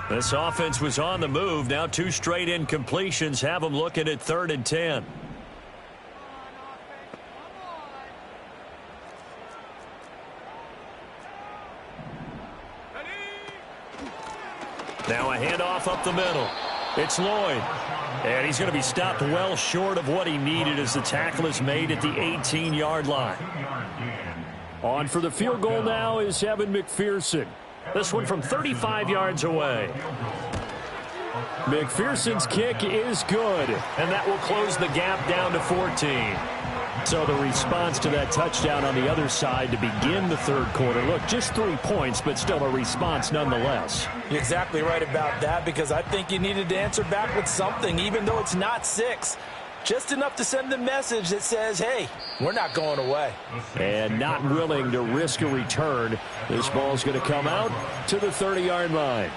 This offense was on the move. Now 2 straight incompletions have them looking at 3rd and 10. Now a handoff up the middle. It's Lloyd. And he's going to be stopped well short of what he needed as the tackle is made at the 18-yard line. On for the field goal now is Evan McPherson. This one from 35 yards away. McPherson's kick is good, and that will close the gap down to 14. So the response to that touchdown on the other side to begin the third quarter. Look, just 3 points, but still a response nonetheless. You're exactly right about that, because I think you needed to answer back with something, even though it's not 6. Just enough to send the message that says, hey, we're not going away. And not willing to risk a return. This ball's going to come out to the 30-yard line.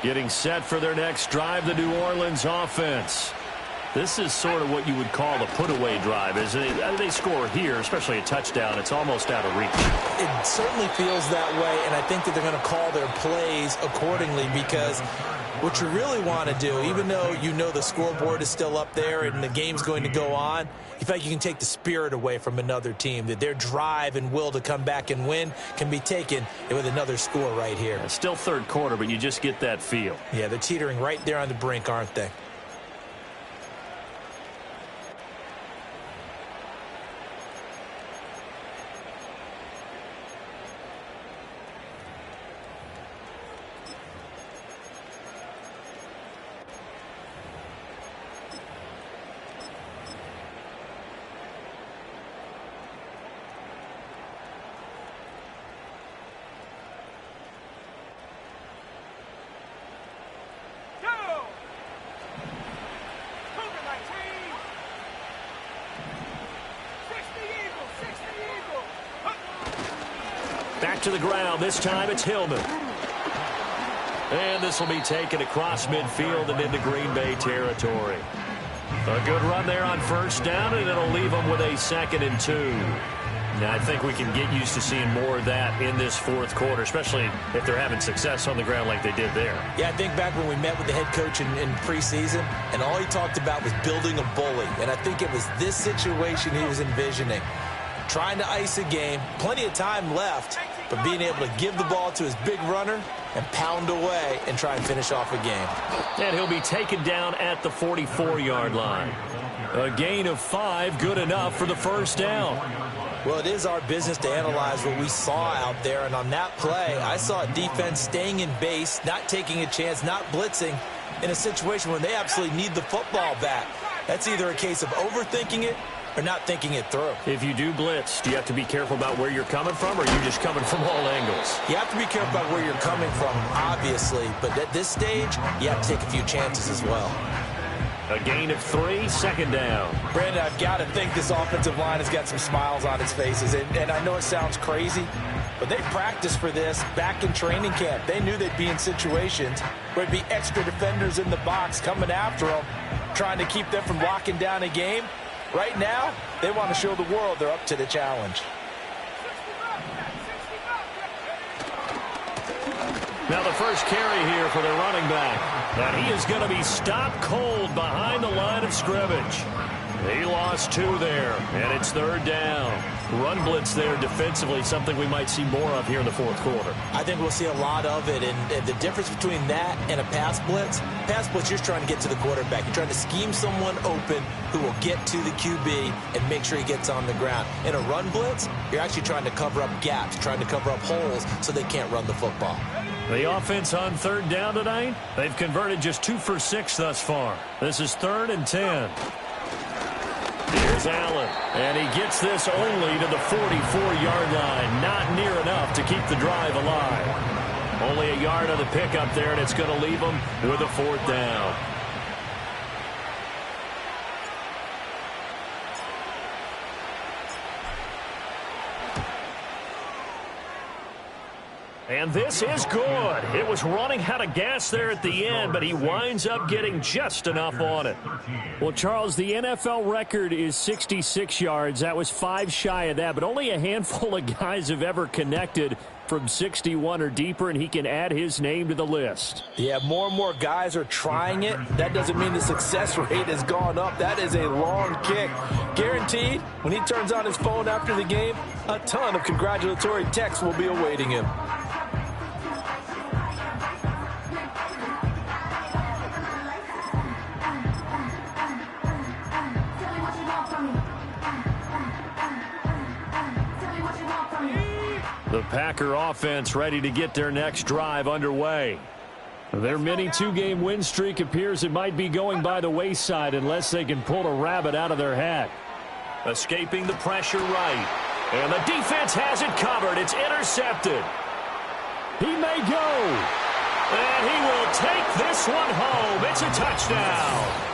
Getting set for their next drive, the New Orleans offense. This is sort of what you would call a put-away drive. As they score here, especially a touchdown, it's almost out of reach. It certainly feels that way, and I think that they're going to call their plays accordingly, because what you really want to do, even though you know the scoreboard is still up there and the game's going to go on, you feel like you can take the spirit away from another team, that their drive and will to come back and win can be taken with another score right here. Yeah, still third quarter, but you just get that feel. Yeah, they're teetering right there on the brink, aren't they? Back to the ground. This time it's Hillman. And this will be taken across midfield and into Green Bay territory. A good run there on first down, and it'll leave them with a 2nd and 2. Now, I think we can get used to seeing more of that in this fourth quarter, especially if they're having success on the ground like they did there. Yeah, I think back when we met with the head coach in preseason, and all he talked about was building a bully. And I think it was this situation he was envisioning. Trying to ice a game, plenty of time left, but being able to give the ball to his big runner and pound away and try and finish off a game. And he'll be taken down at the 44-yard line. A gain of 5, good enough for the first down. Well, it is our business to analyze what we saw out there, and on that play, I saw a defense staying in base, not taking a chance, not blitzing, in a situation where they absolutely need the football back. That's either a case of overthinking it or not thinking it through. If you do blitz, do you have to be careful about where you're coming from, or are you just coming from all angles? You have to be careful about where you're coming from, obviously, but at this stage, you have to take a few chances as well. A gain of 3, 2nd down. Brandon, I've got to think this offensive line has got some smiles on its faces, and I know it sounds crazy, but they practiced for this back in training camp. They knew they'd be in situations where there'd be extra defenders in the box coming after them, trying to keep them from locking down a game. Right now, they want to show the world they're up to the challenge. Now the first carry here for the running back. And he is going to be stopped cold behind the line of scrimmage. He lost 2 there, and it's 3rd down. Run blitz there defensively, something we might see more of here in the 4th quarter. I think we'll see a lot of it, and the difference between that and a pass blitz, you're trying to get to the quarterback. You're trying to scheme someone open who will get to the QB and make sure he gets on the ground. In a run blitz, you're actually trying to cover up gaps, trying to cover up holes so they can't run the football. The offense on 3rd down tonight, they've converted just 2 for 6 thus far. This is 3rd and 10. Here's Allen, and he gets this only to the 44-yard line. Not near enough to keep the drive alive. Only a yard on the pickup there, and it's going to leave them with a 4th down. And this is good. It was running out of gas there at the end, but he winds up getting just enough on it. Well, Charles, the NFL record is 66 yards. That was 5 shy of that, but only a handful of guys have ever connected from 61 or deeper, and he can add his name to the list. Yeah, more and more guys are trying it. That doesn't mean the success rate has gone up. That is a long kick. Guaranteed, when he turns on his phone after the game, a ton of congratulatory texts will be awaiting him. The Packer offense ready to get their next drive underway. Their mini 2-game win streak appears it might be going by the wayside unless they can pull a rabbit out of their hat. Escaping the pressure right. And the defense has it covered. It's intercepted. He may go. And he will take this one home. It's a touchdown.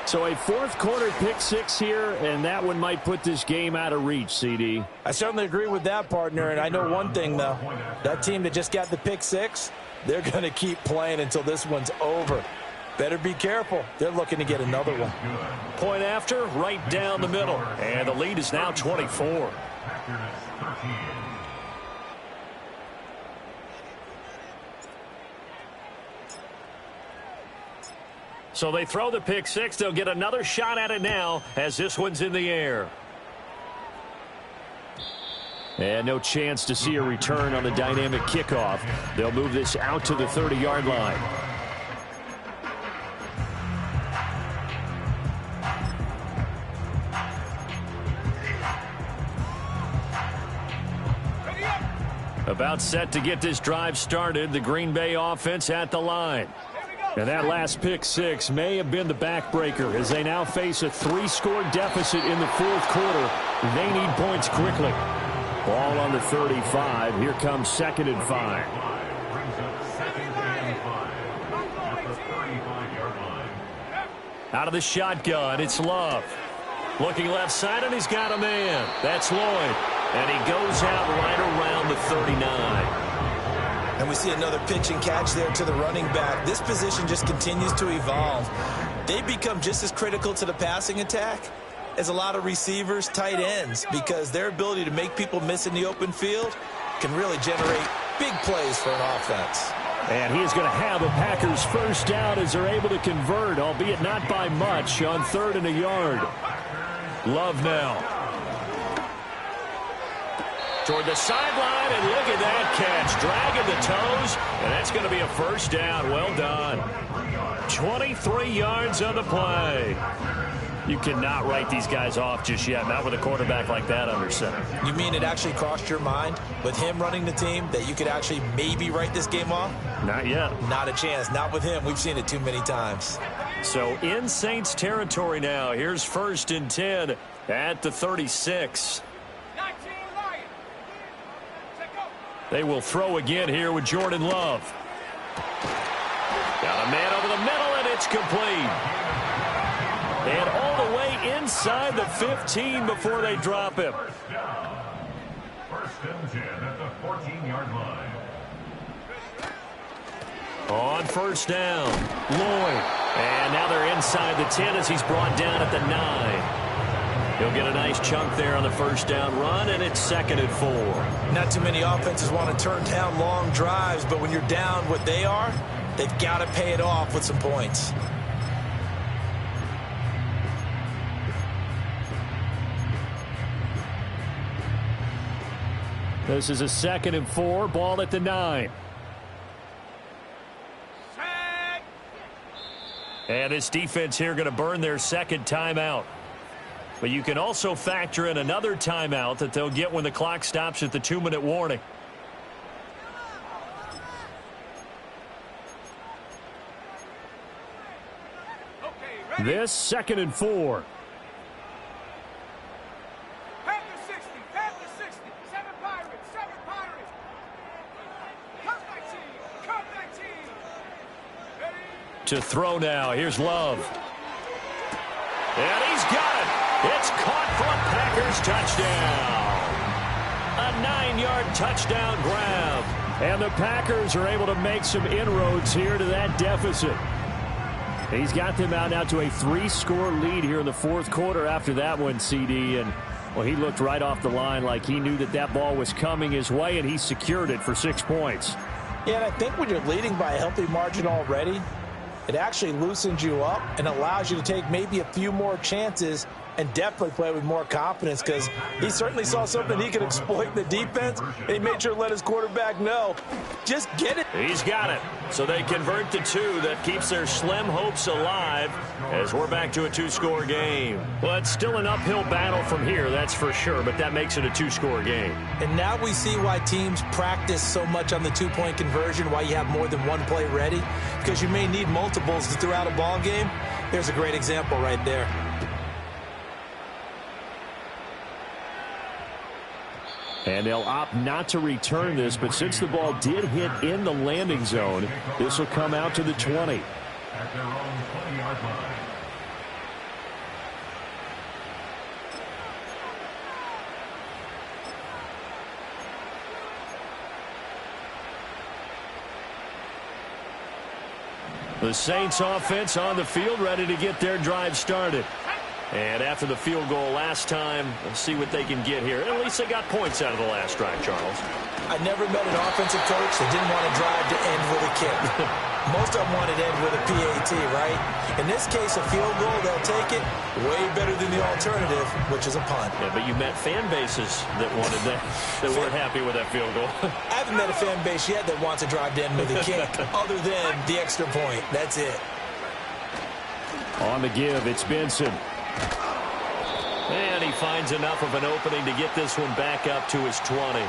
So a 4th quarter pick 6 here, and that one might put this game out of reach, CD. I certainly agree with that, partner, and I know one thing, though. That team that just got the pick 6, they're going to keep playing until this one's over. Better be careful. They're looking to get another one. Point after, right down the middle, and the lead is now 24. So they throw the pick 6. They'll get another shot at it now as this one's in the air. And no chance to see a return on the dynamic kickoff. They'll move this out to the 30-yard line. About set to get this drive started. The Green Bay offense at the line. And that last pick 6 may have been the backbreaker as they now face a 3-score deficit in the 4th quarter. They need points quickly. Ball on the 35. Here comes 2nd and 5. Out of the shotgun, it's Love. Looking left side, and he's got a man. That's Lloyd. And he goes out right around the 39. And we see another pitch and catch there to the running back. This position just continues to evolve. They become just as critical to the passing attack as a lot of receivers, tight ends, because their ability to make people miss in the open field can really generate big plays for an offense. And he is going to have a Packers first down as they're able to convert, albeit not by much, on 3rd and a yard. Love now. Toward the sideline, and look at that catch. Dragging the toes, and that's going to be a first down. Well done. 23 yards on the play. You cannot write these guys off just yet, not with a quarterback like that under center. You mean it actually crossed your mind with him running the team that you could actually maybe write this game off? Not yet. Not a chance. Not with him. We've seen it too many times. So in Saints territory now. Here's 1st and 10 at the 36. They will throw again here with Jordan Love. Got a man over the middle, and it's complete. And all the way inside the 15 before they drop him. 1st and 10 at the 14-yard line. On 1st down, Lloyd. And now they're inside the 10 as he's brought down at the 9. He'll get a nice chunk there on the first down run, and it's 2nd and 4. Not too many offenses want to turn down long drives, but when you're down what they are, they've got to pay it off with some points. This is a 2nd and 4, ball at the 9. And this defense here going to burn their 2nd timeout. But you can also factor in another timeout that they'll get when the clock stops at the 2-minute warning. This 2nd and 4. To throw now. Here's Love. And he's got it. It's caught for a Packers touchdown. A 9-yard touchdown grab. And the Packers are able to make some inroads here to that deficit. He's got them out now to a 3-score lead here in the 4th quarter after that one, CD. And, well, he looked right off the line like he knew that that ball was coming his way, and he secured it for 6 points. Yeah, and I think when you're leading by a healthy margin already, it actually loosens you up and allows you to take maybe a few more chances and definitely play with more confidence, because he certainly saw something he could exploit in the defense, and he made sure to let his quarterback know, just get it. He's got it. So they convert to 2. That keeps their slim hopes alive as we're back to a 2-score game. Well, it's still an uphill battle from here, that's for sure, but that makes it a 2-score game. And now we see why teams practice so much on the 2-point conversion, why you have more than one play ready, because you may need multiples throughout a ball game. There's a great example right there. And they'll opt not to return this, but since the ball did hit in the landing zone, this will come out to the 20. At their own 20-yard line. The Saints offense on the field, ready to get their drive started. And after the field goal last time, we'll see what they can get here. At least they got points out of the last drive, Charles. I never met an offensive coach that didn't want to drive to end with a kick. Most of them wanted to end with a PAT, right? In this case, a field goal, they'll take it. Way better than the alternative, which is a punt. Yeah, but you met fan bases that wanted that, that weren't happy with that field goal. I haven't met a fan base yet that wants to drive to end with a kick, other than the extra point. That's it. On the give, it's Benson. And he finds enough of an opening to get this one back up to his 20.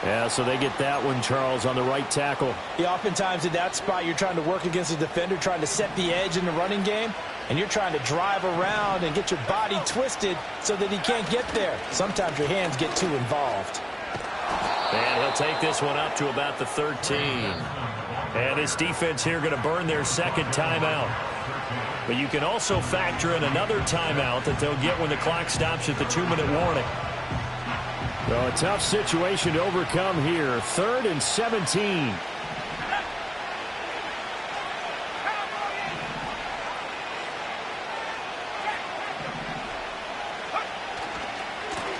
Yeah, so they get that one, Charles, on the right tackle. Yeah, oftentimes in that spot, you're trying to work against a defender, trying to set the edge in the running game, and you're trying to drive around and get your body twisted so that he can't get there. Sometimes your hands get too involved. And he'll take this one up to about the 13. And this defense here going to burn their 2nd timeout. But you can also factor in another timeout that they'll get when the clock stops at the 2-minute warning. So a tough situation to overcome here. 3rd and 17.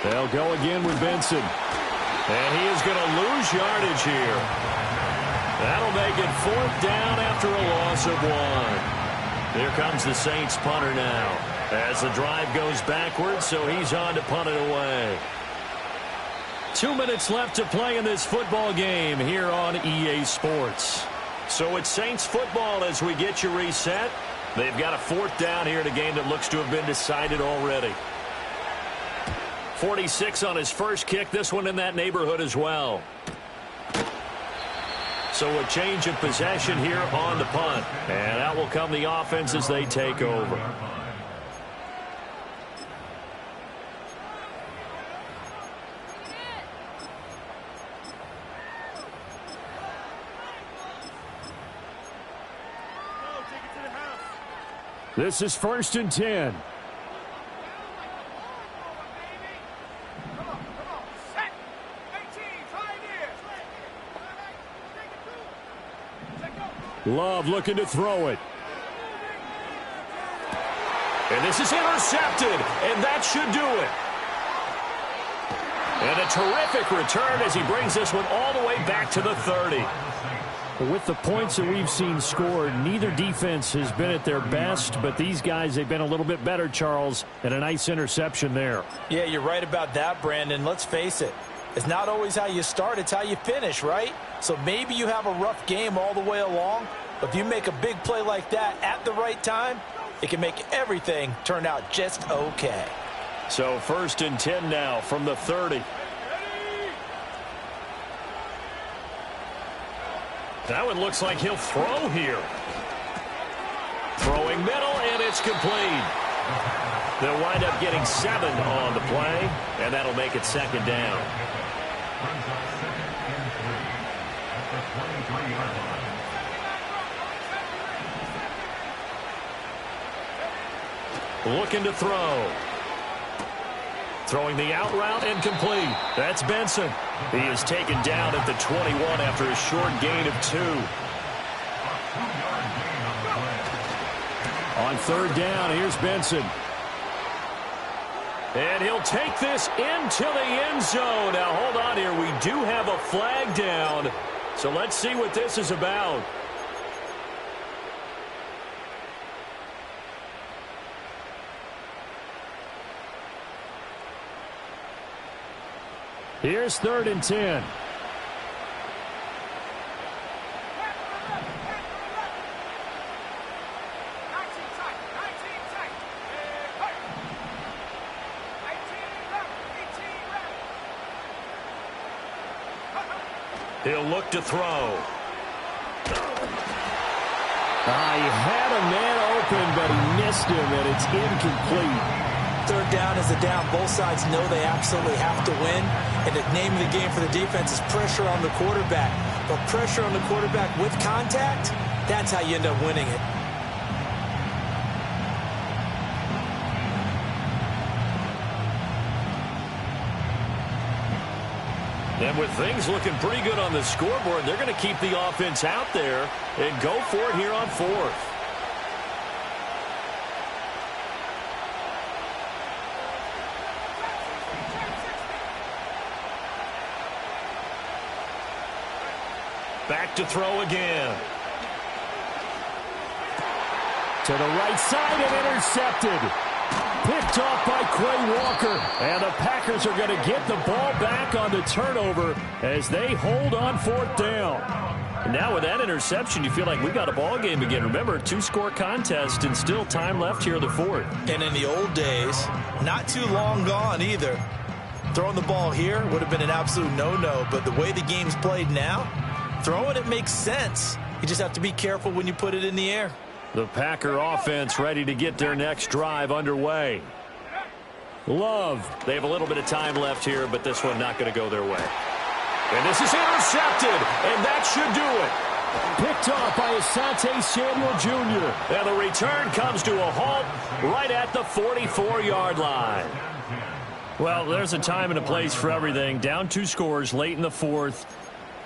They'll go again with Benson. And he is going to lose yardage here. That'll make it 4th down after a loss of 1. Here comes the Saints punter now as the drive goes backwards, so he's on to punt it away. 2 minutes left to play in this football game here on EA Sports. So it's Saints football as we get you reset. They've got a 4th down here in a game that looks to have been decided already. 46 on his first kick, this one in that neighborhood as well. So a change of possession here on the punt. And out will come the offense as they take over. This is 1st and 10. Love looking to throw it. And this is intercepted, and that should do it. And a terrific return as he brings this one all the way back to the 30. With the points that we've seen scored, neither defense has been at their best, but these guys, they've been a little bit better, Charles, and a nice interception there. Yeah, you're right about that, Brandon. Let's face it. It's not always how you start, it's how you finish, right? So maybe you have a rough game all the way along, but if you make a big play like that at the right time, it can make everything turn out just okay. So 1st and 10 now from the 30. That one looks like he'll throw here. Throwing middle, and it's complete. They'll wind up getting 7 on the play, and that'll make it 2nd down. Looking to throw. Throwing the out route and complete. That's Benson. He is taken down at the 21 after a short gain of 2. On 3rd down, here's Benson. And he'll take this into the end zone. Now, hold on here. We do have a flag down. So let's see what this is about. Here's 3rd and 10. He'll look to throw. He had a man open, but he missed him, and it's incomplete. 3rd down is a down. Both sides know they absolutely have to win. And the name of the game for the defense is pressure on the quarterback. But pressure on the quarterback with contact, that's how you end up winning it. And with things looking pretty good on the scoreboard, they're going to keep the offense out there and go for it here on 4th. Back to throw again. To the right side and intercepted. Picked off by Quay Walker. And the Packers are going to get the ball back on the turnover as they hold on 4th down. And now with that interception, you feel like we got a ball game again. Remember, 2-score contest and still time left here in the 4th. And in the old days, not too long gone either. Throwing the ball here would have been an absolute no-no. But the way the game's played now, throwing it makes sense. You just have to be careful when you put it in the air. The Packer offense ready to get their next drive underway. Love. They have a little bit of time left here, but this one not going to go their way. And this is intercepted, and that should do it. Picked off by Asante Samuel Jr. And the return comes to a halt right at the 44-yard line. Well, there's a time and a place for everything. Down 2 scores late in the 4th.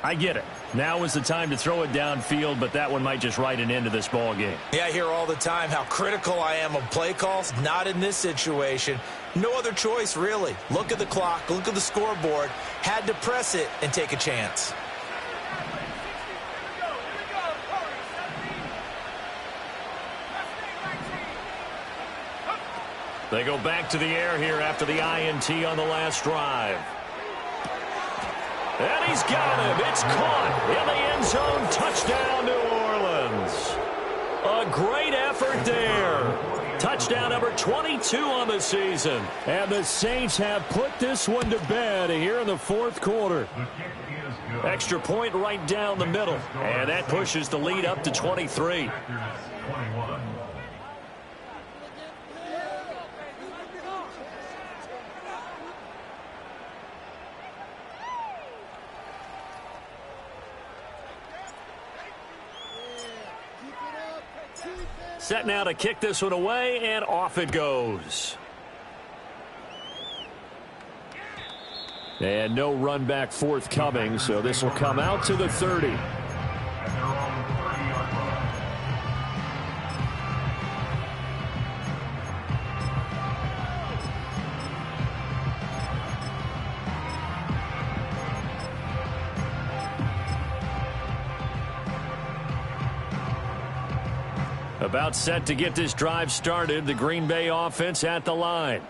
I get it. Now is the time to throw it downfield, but that one might just write an end to this ball game. Yeah, I hear all the time how critical I am of play calls. Not in this situation. No other choice, really. Look at the clock. Look at the scoreboard. Had to press it and take a chance. They go back to the air here after the INT on the last drive. And he's got him. It's caught in the end zone. Touchdown, New Orleans. A great effort there. Touchdown number 22 on the season. And the Saints have put this one to bed here in the 4th quarter. Extra point right down the middle. And that pushes the lead up to 23. Set now to kick this one away, and off it goes. And no run back forthcoming, so this will come out to the 30. About set to get this drive started. The Green Bay offense at the line.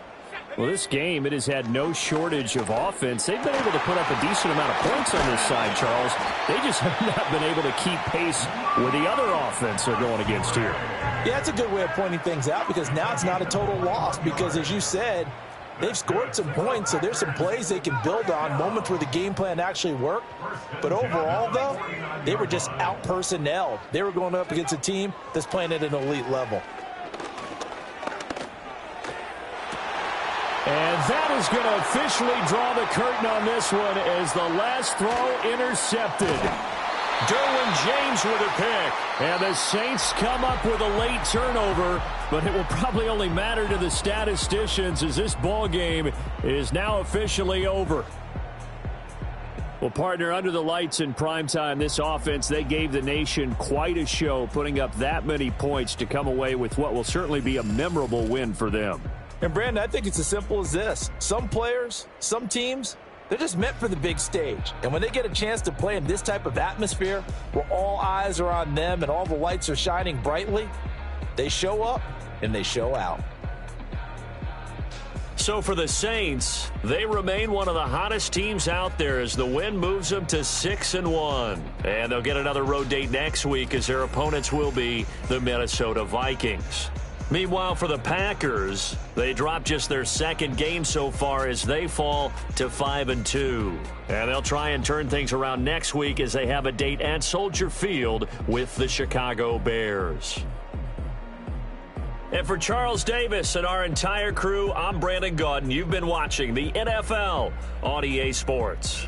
Well, this game, it has had no shortage of offense. They've been able to put up a decent amount of points on this side, Charles. They just have not been able to keep pace with the other offense they're going against here. Yeah, that's a good way of pointing things out because now it's not a total loss because, as you said, they've scored some points, so there's some plays they can build on, moments where the game plan actually worked. But overall, though, they were just out-personnelled. They were going up against a team that's playing at an elite level. And that is going to officially draw the curtain on this one as the last throw intercepted. Derwin James with a pick. And the Saints come up with a late turnover, but it will probably only matter to the statisticians as this ball game is now officially over. Well, partner, under the lights in primetime, this offense, they gave the nation quite a show, putting up that many points to come away with what will certainly be a memorable win for them. And, Brandon, I think it's as simple as this. Some players, some teams, they're just meant for the big stage. And when they get a chance to play in this type of atmosphere where all eyes are on them and all the lights are shining brightly, they show up and they show out. So for the Saints, they remain one of the hottest teams out there as the win moves them to 6-1. And they'll get another road date next week as their opponents will be the Minnesota Vikings. Meanwhile, for the Packers, they dropped just their second game so far as they fall to 5-2. And they'll try and turn things around next week as they have a date at Soldier Field with the Chicago Bears. And for Charles Davis and our entire crew, I'm Brandon Gaudin. You've been watching the NFL on EA Sports.